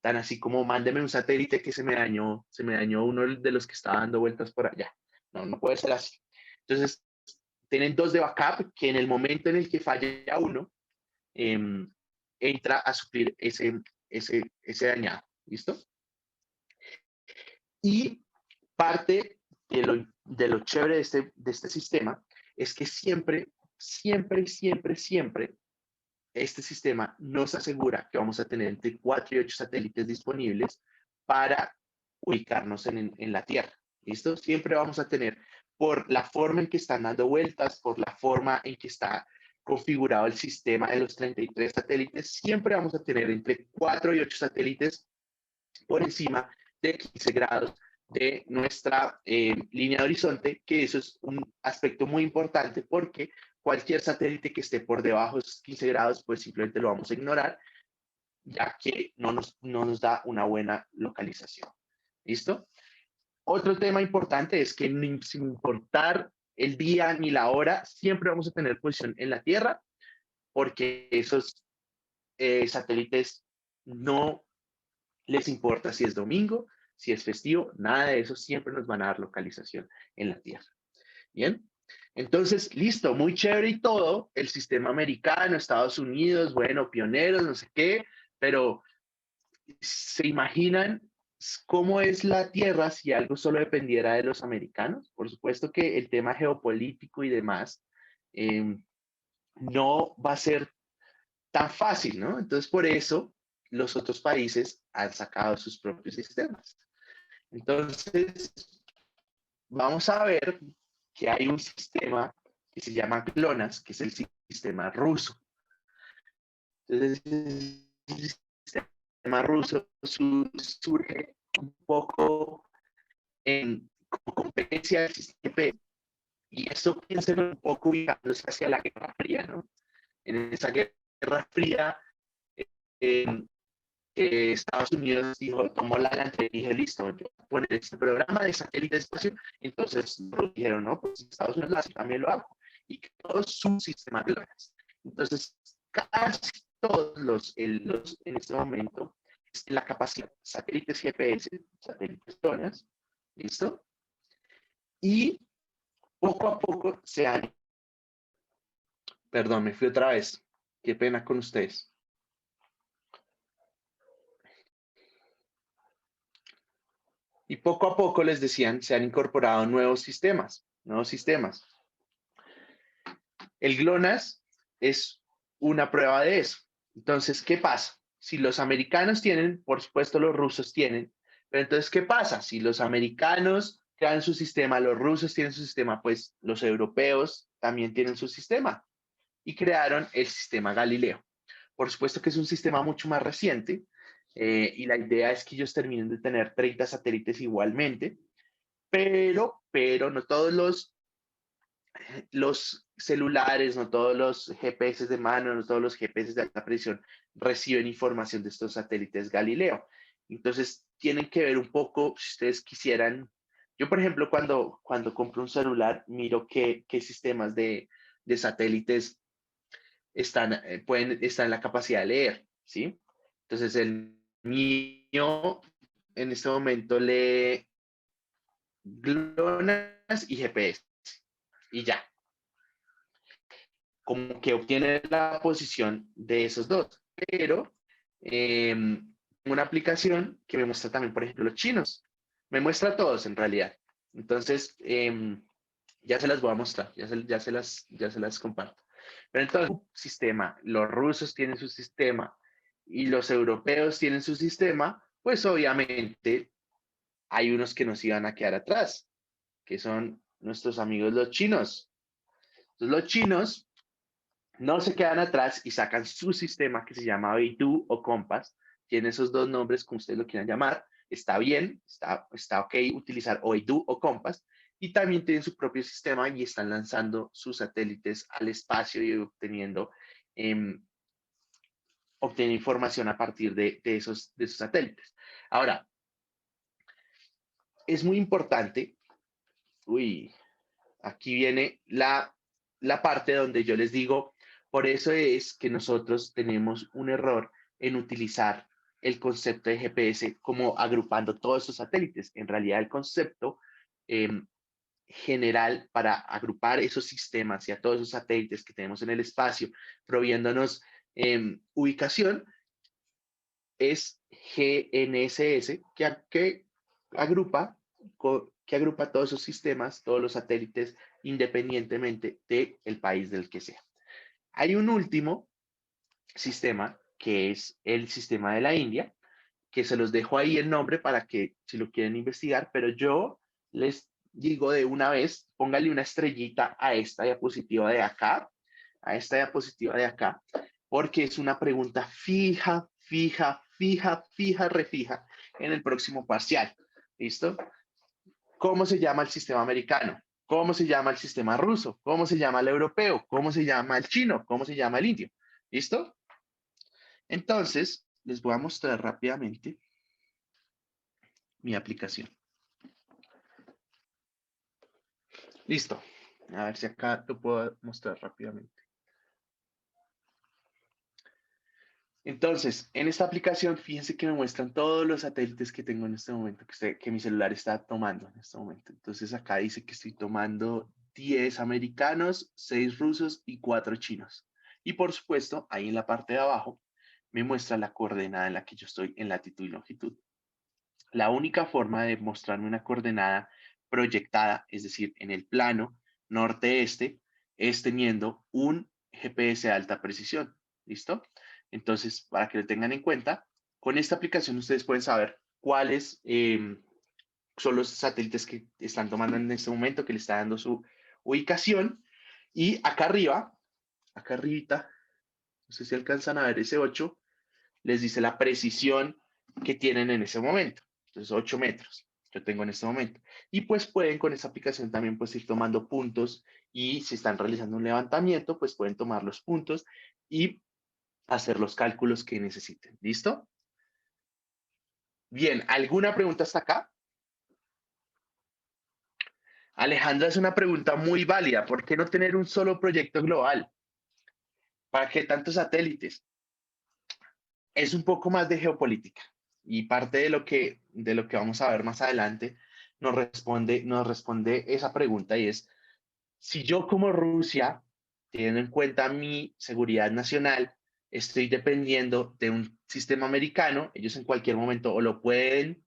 así como mándeme un satélite que se me dañó uno de los que está dando vueltas por allá. No puede ser así. Entonces, tienen 2 de backup que en el momento en el que falla uno, entra a suplir ese dañado. ¿Listo? Y parte de lo chévere de este sistema es que siempre este sistema nos asegura que vamos a tener entre 4 y 8 satélites disponibles para ubicarnos en la Tierra. ¿Listo? Siempre vamos a tener, por la forma en que están dando vueltas, por la forma en que está configurado el sistema de los 33 satélites, siempre vamos a tener entre 4 y 8 satélites por encima de 15 grados de nuestra línea de horizonte, que eso es un aspecto muy importante porque cualquier satélite que esté por debajo de esos 15 grados, pues simplemente lo vamos a ignorar, ya que no nos da una buena localización. ¿Listo? Otro tema importante es que sin importar el día ni la hora, siempre vamos a tener posición en la Tierra, porque esos satélites no les importa si es domingo, si es festivo, nada de eso, siempre nos van a dar localización en la Tierra. Bien, entonces, listo, muy chévere y todo, el sistema americano, Estados Unidos, bueno, pioneros, no sé qué, pero ¿se imaginan cómo es la Tierra si algo solo dependiera de los americanos? Por supuesto que el tema geopolítico y demás no va a ser tan fácil, ¿no? Entonces, por eso los otros países han sacado sus propios sistemas. Entonces, vamos a ver que hay un sistema que se llama GLONASS, que es el sistema ruso. Entonces, el sistema ruso surge un poco como competencia del sistema GPS, y esto piensa un poco ubicándose hacia la Guerra Fría, ¿no? En esa Guerra Fría, Estados Unidos tomó la delantera y dijo, listo, yo voy a poner este programa de satélite de espacio. Entonces dijeron, no, pues Estados Unidos lo hace, también lo hago. Y todo su sistema de GLONASS. Entonces, casi todos en este momento, la capacidad satélites GPS, satélites GLONASS, ¿listo? Y poco a poco perdón, me fui otra vez. Qué pena con ustedes. Y poco a poco, les decían, se han incorporado nuevos sistemas, El GLONASS es una prueba de eso. Entonces, ¿qué pasa? Si los americanos tienen, por supuesto los rusos tienen, pero entonces, ¿qué pasa? Si los americanos crean su sistema, los rusos tienen su sistema, pues los europeos también tienen su sistema y crearon el sistema Galileo. Por supuesto que es un sistema mucho más reciente y la idea es que ellos terminen de tener 30 satélites igualmente, pero no todos los celulares, no todos los GPS de mano, no todos los GPS de alta precisión reciben información de estos satélites Galileo. Entonces, tienen que ver un poco, si ustedes quisieran, yo por ejemplo, cuando compro un celular, miro qué sistemas de satélites pueden estar en la capacidad de leer, ¿sí? Entonces, el mío en este momento lee GLONASS y GPS, y ya. Como que obtiene la posición de esos dos, pero una aplicación que me muestra también, por ejemplo, los chinos. Me muestra a todos en realidad. Entonces, ya se las voy a mostrar, ya se las comparto. Pero entonces, sistema, los rusos tienen su sistema y los europeos tienen su sistema, pues obviamente hay unos que nos iban a quedar atrás, que son nuestros amigos los chinos. Entonces, los chinos no se quedan atrás y sacan su sistema que se llama Beidou o Compass. Tiene esos dos nombres, como ustedes lo quieran llamar. Está bien, está ok utilizar Beidou o Compass. Y también tienen su propio sistema y están lanzando sus satélites al espacio y obteniendo información a partir de esos satélites. Ahora, es muy importante, aquí viene la parte donde yo les digo, por eso es que nosotros tenemos un error en utilizar el concepto de GPS como agrupando todos esos satélites. En realidad, el concepto general para agrupar esos sistemas y a todos esos satélites que tenemos en el espacio, proviéndonos ubicación, es GNSS, que agrupa todos esos sistemas, todos los satélites, independientemente del país del que sea. Hay un último sistema, que es el sistema de la India, que se los dejo ahí el nombre para que si lo quieren investigar, pero yo les digo de una vez, póngale una estrellita a esta diapositiva de acá, porque es una pregunta fija, refija en el próximo parcial. ¿Listo? ¿Cómo se llama el sistema americano? ¿Cómo se llama el sistema ruso? ¿Cómo se llama el europeo? ¿Cómo se llama el chino? ¿Cómo se llama el indio? ¿Listo? Entonces, les voy a mostrar rápidamente mi aplicación. Listo. A ver si acá lo puedo mostrar rápidamente. Entonces, en esta aplicación, fíjense que me muestran todos los satélites que tengo en este momento, que mi celular está tomando en este momento. Entonces, acá dice que estoy tomando 10 americanos, 6 rusos y 4 chinos. Y por supuesto, ahí en la parte de abajo, me muestra la coordenada en la que yo estoy en latitud y longitud. La única forma de mostrarme una coordenada proyectada, es decir, en el plano norte-este, es teniendo un GPS de alta precisión. ¿Listo? Entonces, para que lo tengan en cuenta, con esta aplicación ustedes pueden saber cuáles son los satélites que están tomando en este momento, que le está dando su ubicación. Y acá arriba, acá arribita, no sé si alcanzan a ver ese 8, les dice la precisión que tienen en ese momento. Entonces, 8 metros yo tengo en este momento. Y pues pueden con esta aplicación también pues ir tomando puntos y si están realizando un levantamiento, pues pueden tomar los puntos y hacer los cálculos que necesiten. ¿Listo? Bien, ¿alguna pregunta hasta acá? Alejandra, es una pregunta muy válida. ¿Por qué no tener un solo proyecto global? ¿Para qué tantos satélites? Es un poco más de geopolítica y parte de lo que vamos a ver más adelante nos responde esa pregunta y es, si yo como Rusia teniendo en cuenta mi seguridad nacional, estoy dependiendo de un sistema americano. Ellos en cualquier momento o lo pueden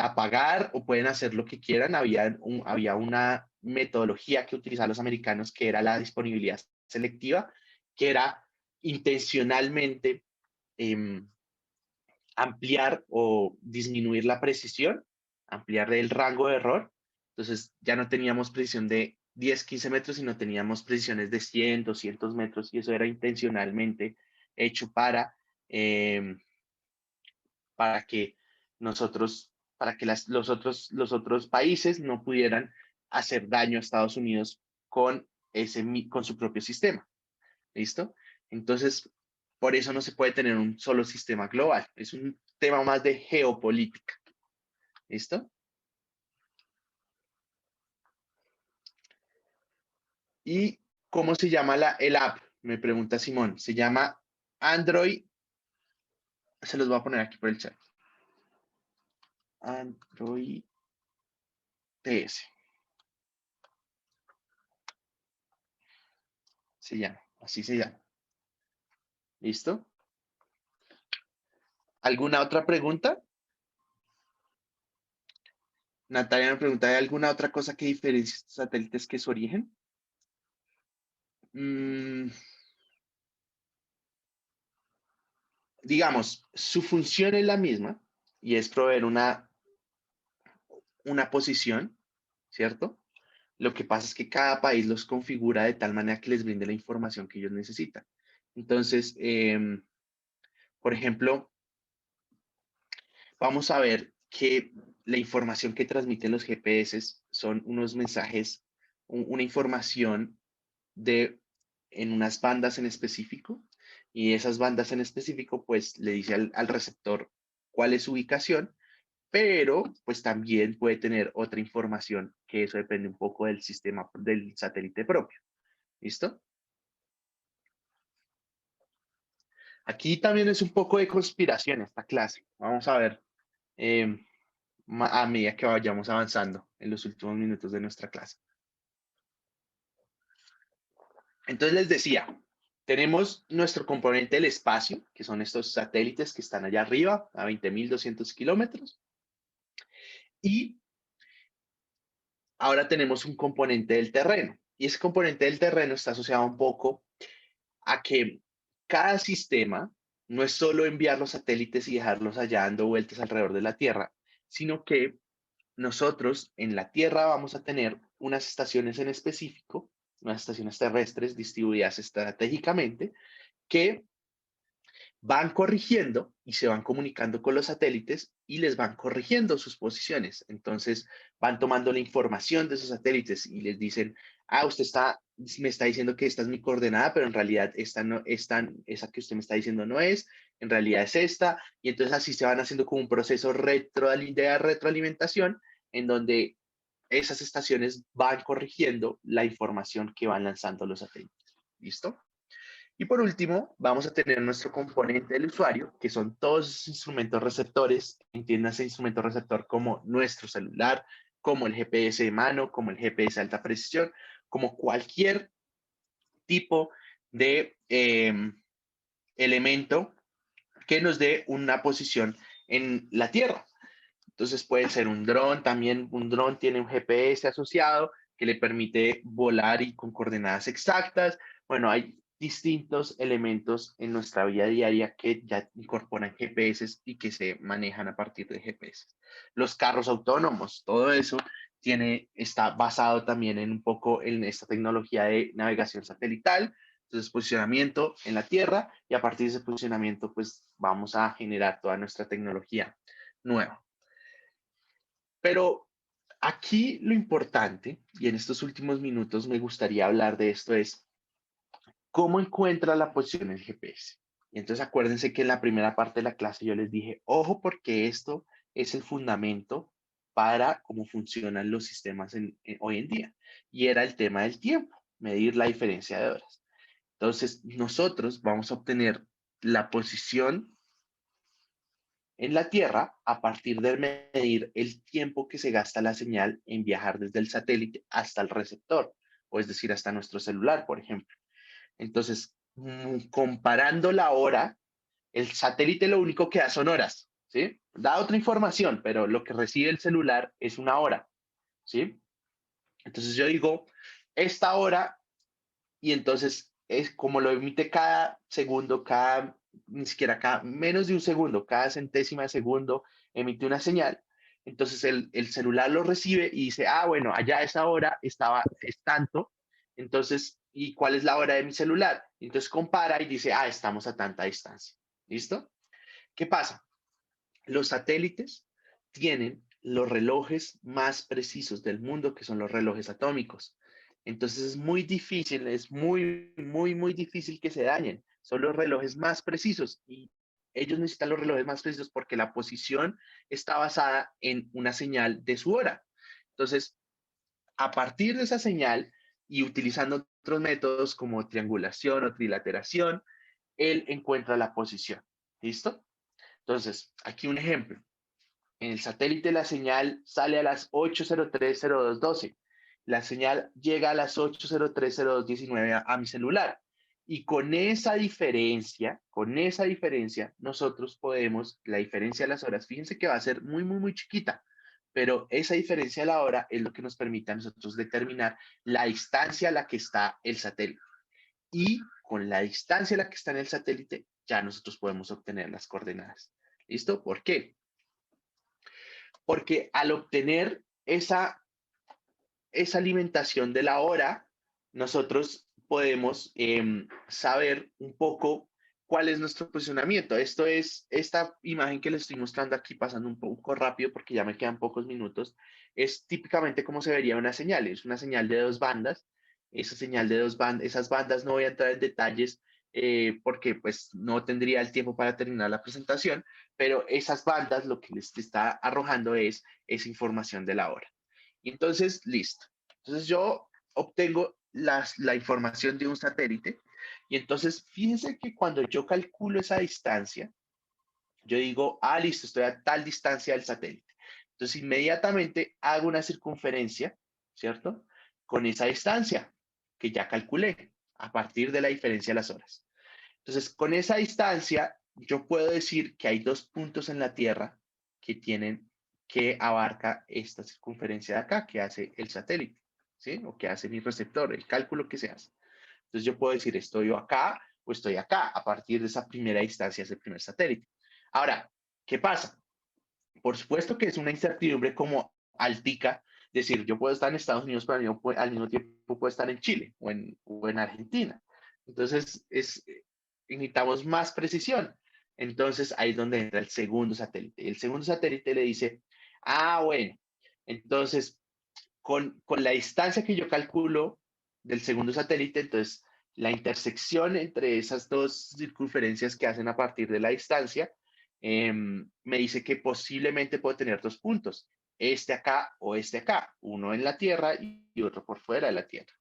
apagar o pueden hacer lo que quieran. Había una metodología que utilizaban los americanos que era la disponibilidad selectiva, que era intencionalmente ampliar o disminuir la precisión, ampliar el rango de error. Entonces ya no teníamos precisión de 10, 15 metros, sino teníamos precisiones de 100, 200 metros, y eso era intencionalmente hecho para que nosotros, para que los otros países no pudieran hacer daño a Estados Unidos con su propio sistema. ¿Listo? Entonces, por eso no se puede tener un solo sistema global. Es un tema más de geopolítica. ¿Listo? ¿Y cómo se llama el app? Me pregunta Simón. Se llama Android. Se los voy a poner aquí por el chat. Android TS. Se llama. Así se llama. ¿Listo? ¿Alguna otra pregunta? Natalia me pregunta, ¿hay alguna otra cosa que diferencia estos satélites que su origen? Digamos, su función es la misma y es proveer una posición, ¿cierto? Lo que pasa es que cada país los configura de tal manera que les brinde la información que ellos necesitan. Entonces, por ejemplo, vamos a ver que la información que transmiten los GPS son unos mensajes, una información en unas bandas en específico, y esas bandas en específico pues le dice al receptor cuál es su ubicación, pero pues también puede tener otra información, que eso depende un poco del sistema del satélite propio. ¿Listo? Aquí también es un poco de conspiración esta clase. Vamos a ver a medida que vayamos avanzando en los últimos minutos de nuestra clase. Entonces les decía, tenemos nuestro componente del espacio, que son estos satélites que están allá arriba, a 20.200 kilómetros. Y ahora tenemos un componente del terreno. Y ese componente del terreno está asociado un poco a que cada sistema no es solo enviar los satélites y dejarlos allá dando vueltas alrededor de la Tierra, sino que nosotros en la Tierra vamos a tener unas estaciones en específico, unas estaciones terrestres distribuidas estratégicamente, que van corrigiendo y se van comunicando con los satélites y les van corrigiendo sus posiciones. Entonces van tomando la información de esos satélites y les dicen, usted me está diciendo que esta es mi coordenada, pero en realidad esa que usted me está diciendo no es, en realidad es esta. Y entonces así se van haciendo como un proceso de retroalimentación, en donde esas estaciones van corrigiendo la información que van lanzando los satélites. ¿Listo? Y por último, vamos a tener nuestro componente del usuario, que son todos esos instrumentos receptores. Entiéndase instrumento receptor como nuestro celular, como el GPS de mano, como el GPS de alta precisión, como cualquier tipo de elemento que nos dé una posición en la Tierra. Entonces puede ser un dron, también un dron tiene un GPS asociado que le permite volar y con coordenadas exactas. Bueno, hay distintos elementos en nuestra vida diaria que ya incorporan GPS y que se manejan a partir de GPS. Los carros autónomos, todo eso está basado también en un poco en esta tecnología de navegación satelital. Entonces, posicionamiento en la Tierra, y a partir de ese posicionamiento, pues vamos a generar toda nuestra tecnología nueva. Pero aquí lo importante, y en estos últimos minutos me gustaría hablar de esto, es cómo encuentra la posición el GPS. Y entonces acuérdense que en la primera parte de la clase yo les dije, ojo, porque esto es el fundamento para cómo funcionan los sistemas hoy en día. Y era el tema del tiempo, medir la diferencia de horas. Entonces nosotros vamos a obtener la posición en la Tierra a partir de medir el tiempo que se gasta la señal en viajar desde el satélite hasta el receptor, o es decir, hasta nuestro celular, por ejemplo. Entonces, comparando la hora, el satélite lo único que da son horas, ¿sí? Da otra información, pero lo que recibe el celular es una hora, ¿sí? Entonces yo digo, esta hora, y entonces es como lo emite cada segundo, ni siquiera cada, menos de un segundo, cada centésima de segundo emite una señal. Entonces el celular lo recibe y dice, ah, bueno, allá a esa hora es tanto. Entonces, ¿y cuál es la hora de mi celular? Entonces compara y dice, ah, estamos a tanta distancia. ¿Listo? ¿Qué pasa? Los satélites tienen los relojes más precisos del mundo, que son los relojes atómicos. Entonces es muy difícil, es muy difícil que se dañen. Son los relojes más precisos y ellos necesitan los relojes más precisos porque la posición está basada en una señal de su hora. Entonces, a partir de esa señal y utilizando otros métodos como triangulación o trilateración, él encuentra la posición. ¿Listo? Entonces, aquí un ejemplo. En el satélite la señal sale a las 8:03:02:12. La señal llega a las 8:03:02:19 a mi celular. Y con esa diferencia, nosotros podemos, la diferencia de las horas, fíjense que va a ser muy chiquita, pero esa diferencia de la hora es lo que nos permite a nosotros determinar la distancia a la que está el satélite. Y con la distancia a la que está en el satélite, ya nosotros podemos obtener las coordenadas. ¿Listo? ¿Por qué? Porque al obtener esa alimentación de la hora, nosotros podemos saber un poco cuál es nuestro posicionamiento. Esto es, esta imagen que les estoy mostrando aquí, pasando un poco rápido porque ya me quedan pocos minutos, es típicamente como se vería una señal. Es una señal de dos bandas. Esa señal de dos bandas, esas bandas no voy a entrar en detalles porque pues no tendría el tiempo para terminar la presentación, pero esas bandas lo que les está arrojando es esa información de la hora. Y entonces, listo. Entonces yo obtengo la información de un satélite y entonces fíjense que cuando yo calculo esa distancia, yo digo, ah, listo, estoy a tal distancia del satélite. Entonces inmediatamente hago una circunferencia, ¿cierto? Con esa distancia que ya calculé a partir de la diferencia de las horas. Entonces, con esa distancia, yo puedo decir que hay dos puntos en la Tierra que abarca esta circunferencia de acá, que hace el satélite, ¿sí? O que hace mi receptor, el cálculo que se hace. Entonces, yo puedo decir, estoy acá o estoy acá, a partir de esa primera distancia, es el primer satélite. Ahora, ¿qué pasa? Por supuesto que es una incertidumbre como altica, decir, yo puedo estar en Estados Unidos, pero al mismo tiempo puedo estar en Chile o en Argentina. Entonces, necesitamos más precisión. Entonces, ahí es donde entra el segundo satélite. El segundo satélite le dice, ah, bueno, entonces, con la distancia que yo calculo del segundo satélite, entonces, la intersección entre esas dos circunferencias que hacen a partir de la distancia, me dice que posiblemente puedo tener dos puntos, este acá o este acá, uno en la Tierra y otro por fuera de la Tierra.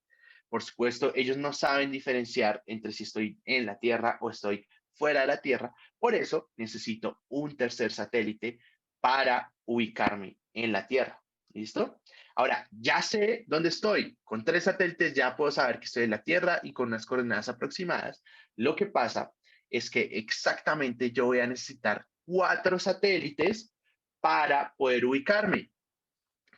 Por supuesto, ellos no saben diferenciar entre si estoy en la Tierra o estoy fuera de la Tierra. Por eso necesito un tercer satélite para ubicarme en la Tierra. ¿Listo? Ahora, ya sé dónde estoy. Con 3 satélites ya puedo saber que estoy en la Tierra y con unas coordenadas aproximadas. Lo que pasa es que exactamente yo voy a necesitar 4 satélites para poder ubicarme.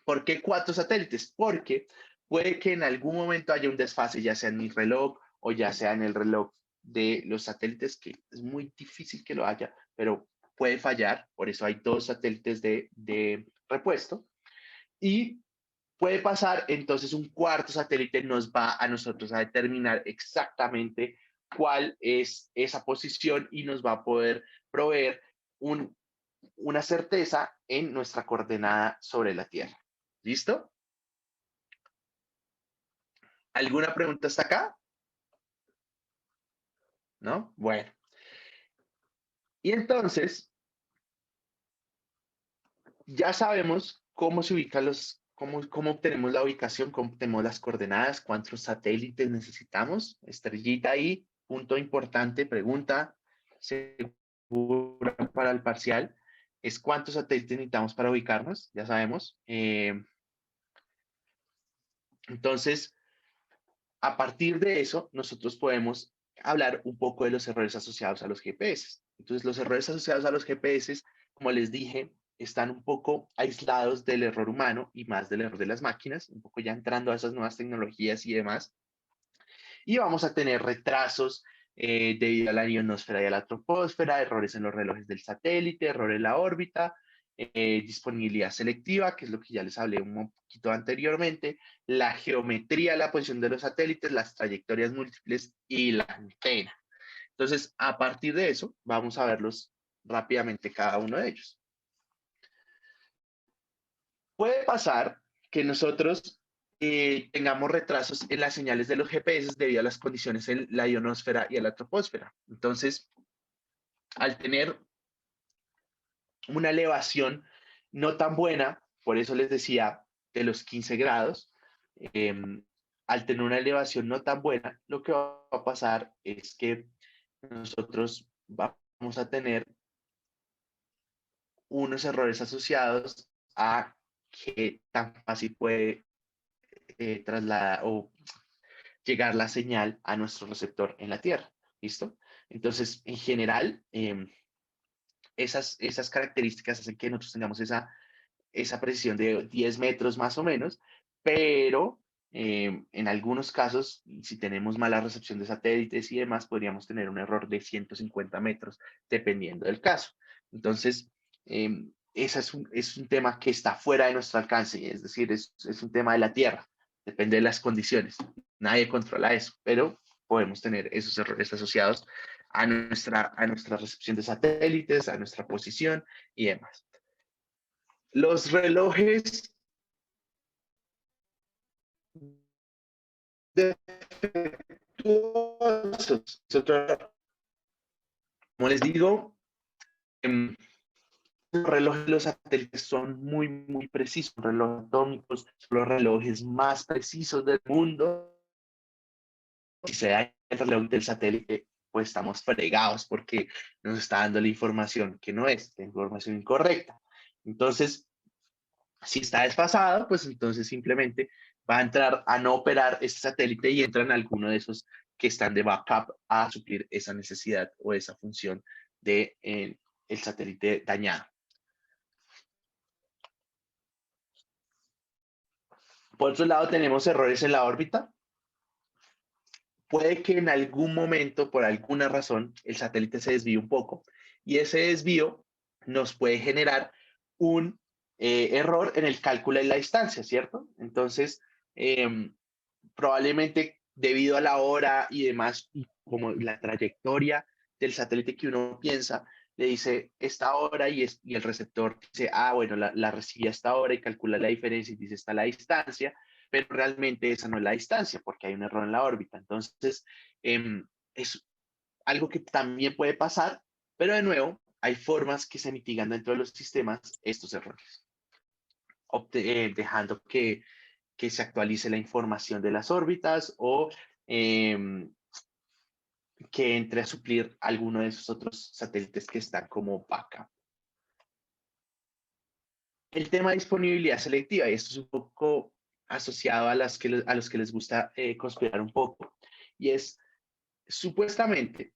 ¿Por qué 4 satélites? Porque puede que en algún momento haya un desfase, ya sea en mi reloj o ya sea en el reloj de los satélites, que es muy difícil que lo haya, pero puede fallar. Por eso hay 2 satélites de repuesto. Y puede pasar, entonces un cuarto satélite nos va a nosotros a determinar exactamente cuál es esa posición y nos va a poder proveer una certeza en nuestra coordenada sobre la Tierra. ¿Listo? ¿Alguna pregunta hasta acá? ¿No? Bueno. Y entonces, ya sabemos cómo se ubican cómo obtenemos la ubicación, cómo obtenemos las coordenadas, cuántos satélites necesitamos. Estrellita ahí, punto importante, pregunta segura para el parcial, es cuántos satélites necesitamos para ubicarnos, ya sabemos. Entonces, a partir de eso, nosotros podemos hablar un poco de los errores asociados a los GPS. Entonces, los errores asociados a los GPS, como les dije, están un poco aislados del error humano y más del error de las máquinas, un poco ya entrando a esas nuevas tecnologías y demás. Y vamos a tener retrasos debido a la ionosfera y a la troposfera, errores en los relojes del satélite, error en la órbita, disponibilidad selectiva, que es lo que ya les hablé un poquito anteriormente, la geometría, la posición de los satélites, las trayectorias múltiples y la antena. Entonces, a partir de eso, vamos a verlos rápidamente cada uno de ellos. Puede pasar que nosotros tengamos retrasos en las señales de los GPS debido a las condiciones en la ionosfera y a la troposfera. Entonces, al tener una elevación no tan buena, por eso les decía de los 15 grados, al tener una elevación no tan buena, lo que va a pasar es que nosotros vamos a tener unos errores asociados a qué tan fácil puede trasladar o llegar la señal a nuestro receptor en la Tierra. ¿Listo? Entonces, en general, esas características hacen que nosotros tengamos esa precisión de 10 metros más o menos, pero en algunos casos, si tenemos mala recepción de satélites y demás, podríamos tener un error de 150 metros, dependiendo del caso. Entonces, ese es un tema que está fuera de nuestro alcance, es decir, es un tema de la Tierra, depende de las condiciones. Nadie controla eso, pero podemos tener esos errores asociados a nuestra recepción de satélites, a nuestra posición y demás. Los relojes defectuosos, como les digo, los relojes de los satélites son muy, muy precisos. Los relojes atómicos son los relojes más precisos del mundo. Si se da el reloj del satélite, pues estamos fregados porque nos está dando la información que no es, la información incorrecta. Entonces, si está desfasado, pues entonces simplemente va a entrar a no operar este satélite y entra en alguno de esos que están de backup a suplir esa necesidad o esa función de el satélite dañado. Por otro lado, tenemos errores en la órbita. Puede que en algún momento, por alguna razón, el satélite se desvíe un poco y ese desvío nos puede generar un error en el cálculo de la distancia, ¿cierto? Entonces, probablemente debido a la hora y demás, y como la trayectoria del satélite que uno piensa, le dice esta hora y el receptor dice, ah, bueno, la recibí a esta hora y calcula la diferencia y dice, está la distancia, pero realmente esa no es la distancia porque hay un error en la órbita. Entonces, es algo que también puede pasar, pero de nuevo, hay formas que se mitigan dentro de los sistemas estos errores, dejando que se actualice la información de las órbitas o que entre a suplir alguno de esos otros satélites que están como backup. El tema de disponibilidad selectiva, y esto es un poco asociado a los que les gusta conspirar un poco, y es supuestamente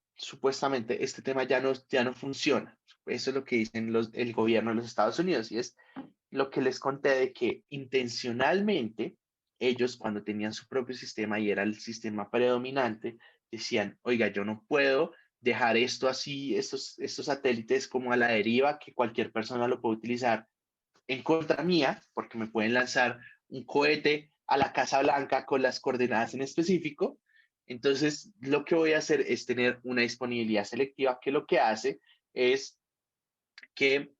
este tema ya no funciona. Eso es lo que dicen el gobierno de los Estados Unidos, y es lo que les conté de que intencionalmente ellos cuando tenían su propio sistema y era el sistema predominante, decían, oiga, yo no puedo dejar esto así, estos satélites como a la deriva, que cualquier persona lo puede utilizar en contra mía, porque me pueden lanzar un cohete a la Casa Blanca con las coordenadas en específico. Entonces, lo que voy a hacer es tener una disponibilidad selectiva que lo que hace es que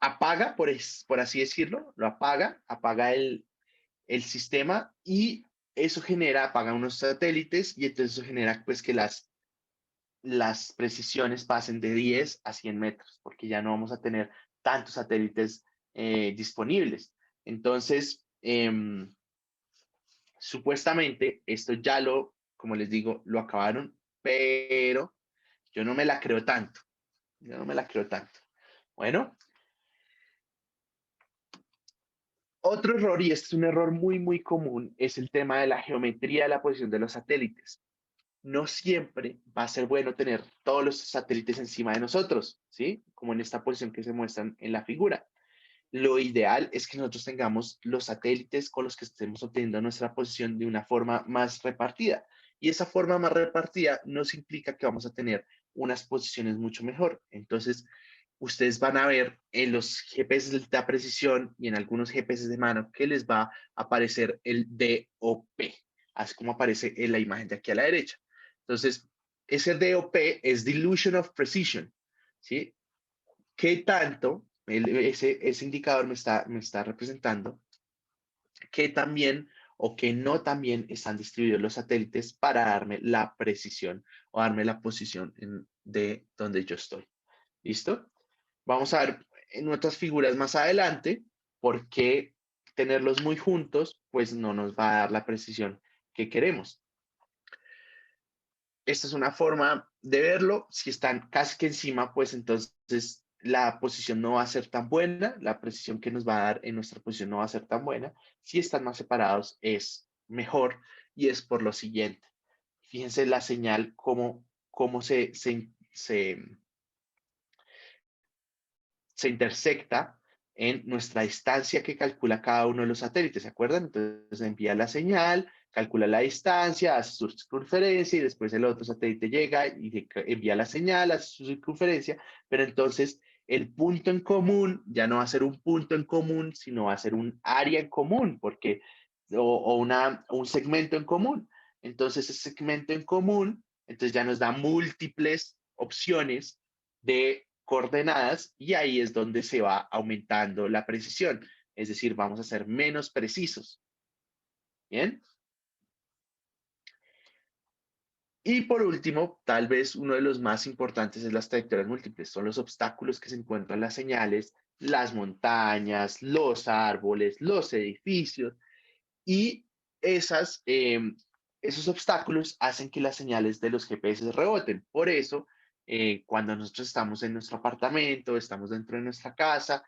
apaga, por así decirlo, lo apaga el sistema y eso apaga unos satélites y entonces eso genera pues que las precisiones pasen de 10 a 100 metros, porque ya no vamos a tener tantos satélites disponibles. Entonces, supuestamente esto ya como les digo, lo acabaron, pero yo no me la creo tanto. Yo no me la creo tanto. Bueno, Otro error, y este es un error muy común, es el tema de la geometría de la posición de los satélites. No siempre va a ser bueno tener todos los satélites encima de nosotros, ¿sí? Como en esta posición que se muestran en la figura. Lo ideal es que nosotros tengamos los satélites con los que estemos obteniendo nuestra posición de una forma más repartida. Y esa forma más repartida nos implica que vamos a tener unas posiciones mucho mejor. Entonces, ustedes van a ver en los GPS de alta precisión y en algunos GPS de mano que les va a aparecer el DOP, así como aparece en la imagen de aquí a la derecha. Entonces, ese DOP es Dilution of Precision, ¿sí? ¿Qué tanto ese indicador me está representando? Que también o que no también están distribuidos los satélites para darme la precisión o darme la posición de donde yo estoy. ¿Listo? Vamos a ver en otras figuras más adelante por qué tenerlos muy juntos pues no nos va a dar la precisión que queremos. Esta es una forma de verlo. Si están casi que encima, pues entonces la posición no va a ser tan buena, la precisión que nos va a dar en nuestra posición no va a ser tan buena. Si están más separados es mejor y es por lo siguiente. Fíjense la señal, cómo se intersecta en nuestra distancia que calcula cada uno de los satélites, ¿se acuerdan? Entonces envía la señal, calcula la distancia, hace su circunferencia y después el otro satélite llega y envía la señal, hace su circunferencia, pero entonces el punto en común ya no va a ser un punto en común, sino va a ser un área en común, porque, un segmento en común. Entonces ese segmento en común, entonces ya nos da múltiples opciones de coordenadas y ahí es donde se va aumentando la precisión. Es decir, vamos a ser menos precisos. ¿Bien? Y por último, tal vez uno de los más importantes es las trayectorias múltiples. Son los obstáculos que se encuentran en las señales, las montañas, los árboles, los edificios y esos obstáculos hacen que las señales de los GPS reboten. Por eso, cuando nosotros estamos en nuestro apartamento, estamos dentro de nuestra casa,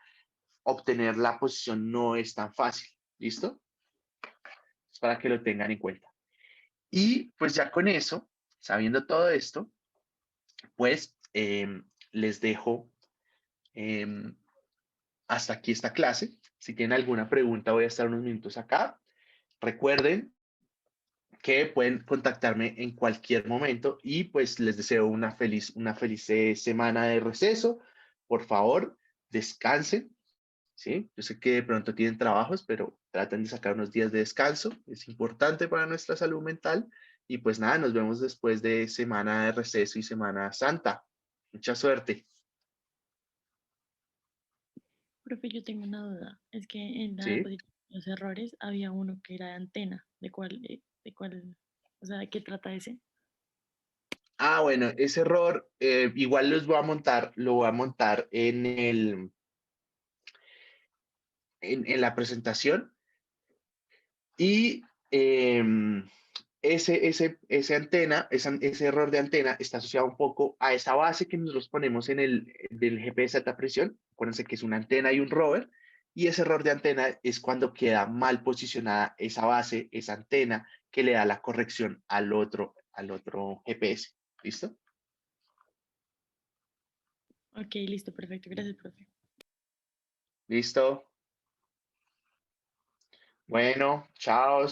obtener la posición no es tan fácil. ¿Listo? Es para que lo tengan en cuenta. Y pues ya con eso, sabiendo todo esto, pues les dejo hasta aquí esta clase. Si tienen alguna pregunta, voy a estar unos minutos acá. Recuerden que pueden contactarme en cualquier momento y pues les deseo una feliz semana de receso. Por favor, descansen, ¿sí? Yo sé que de pronto tienen trabajos, pero traten de sacar unos días de descanso. Es importante para nuestra salud mental. Y pues nada, nos vemos después de semana de receso y Semana Santa. Mucha suerte, Profe, yo tengo una duda. Es que en la ¿sí? diapositiva de los errores había uno que era de antena. O sea, ¿de qué trata ese? Ah, bueno, ese error igual lo voy a montar en la presentación y ese error de antena está asociado un poco a esa base que nosotros ponemos del GPS de alta presión. Acuérdense que es una antena y un rover. Y ese error de antena es cuando queda mal posicionada esa base, esa antena, que le da la corrección al otro GPS. ¿Listo? Ok, listo, perfecto. Gracias, profe. ¿Listo? Bueno, chao.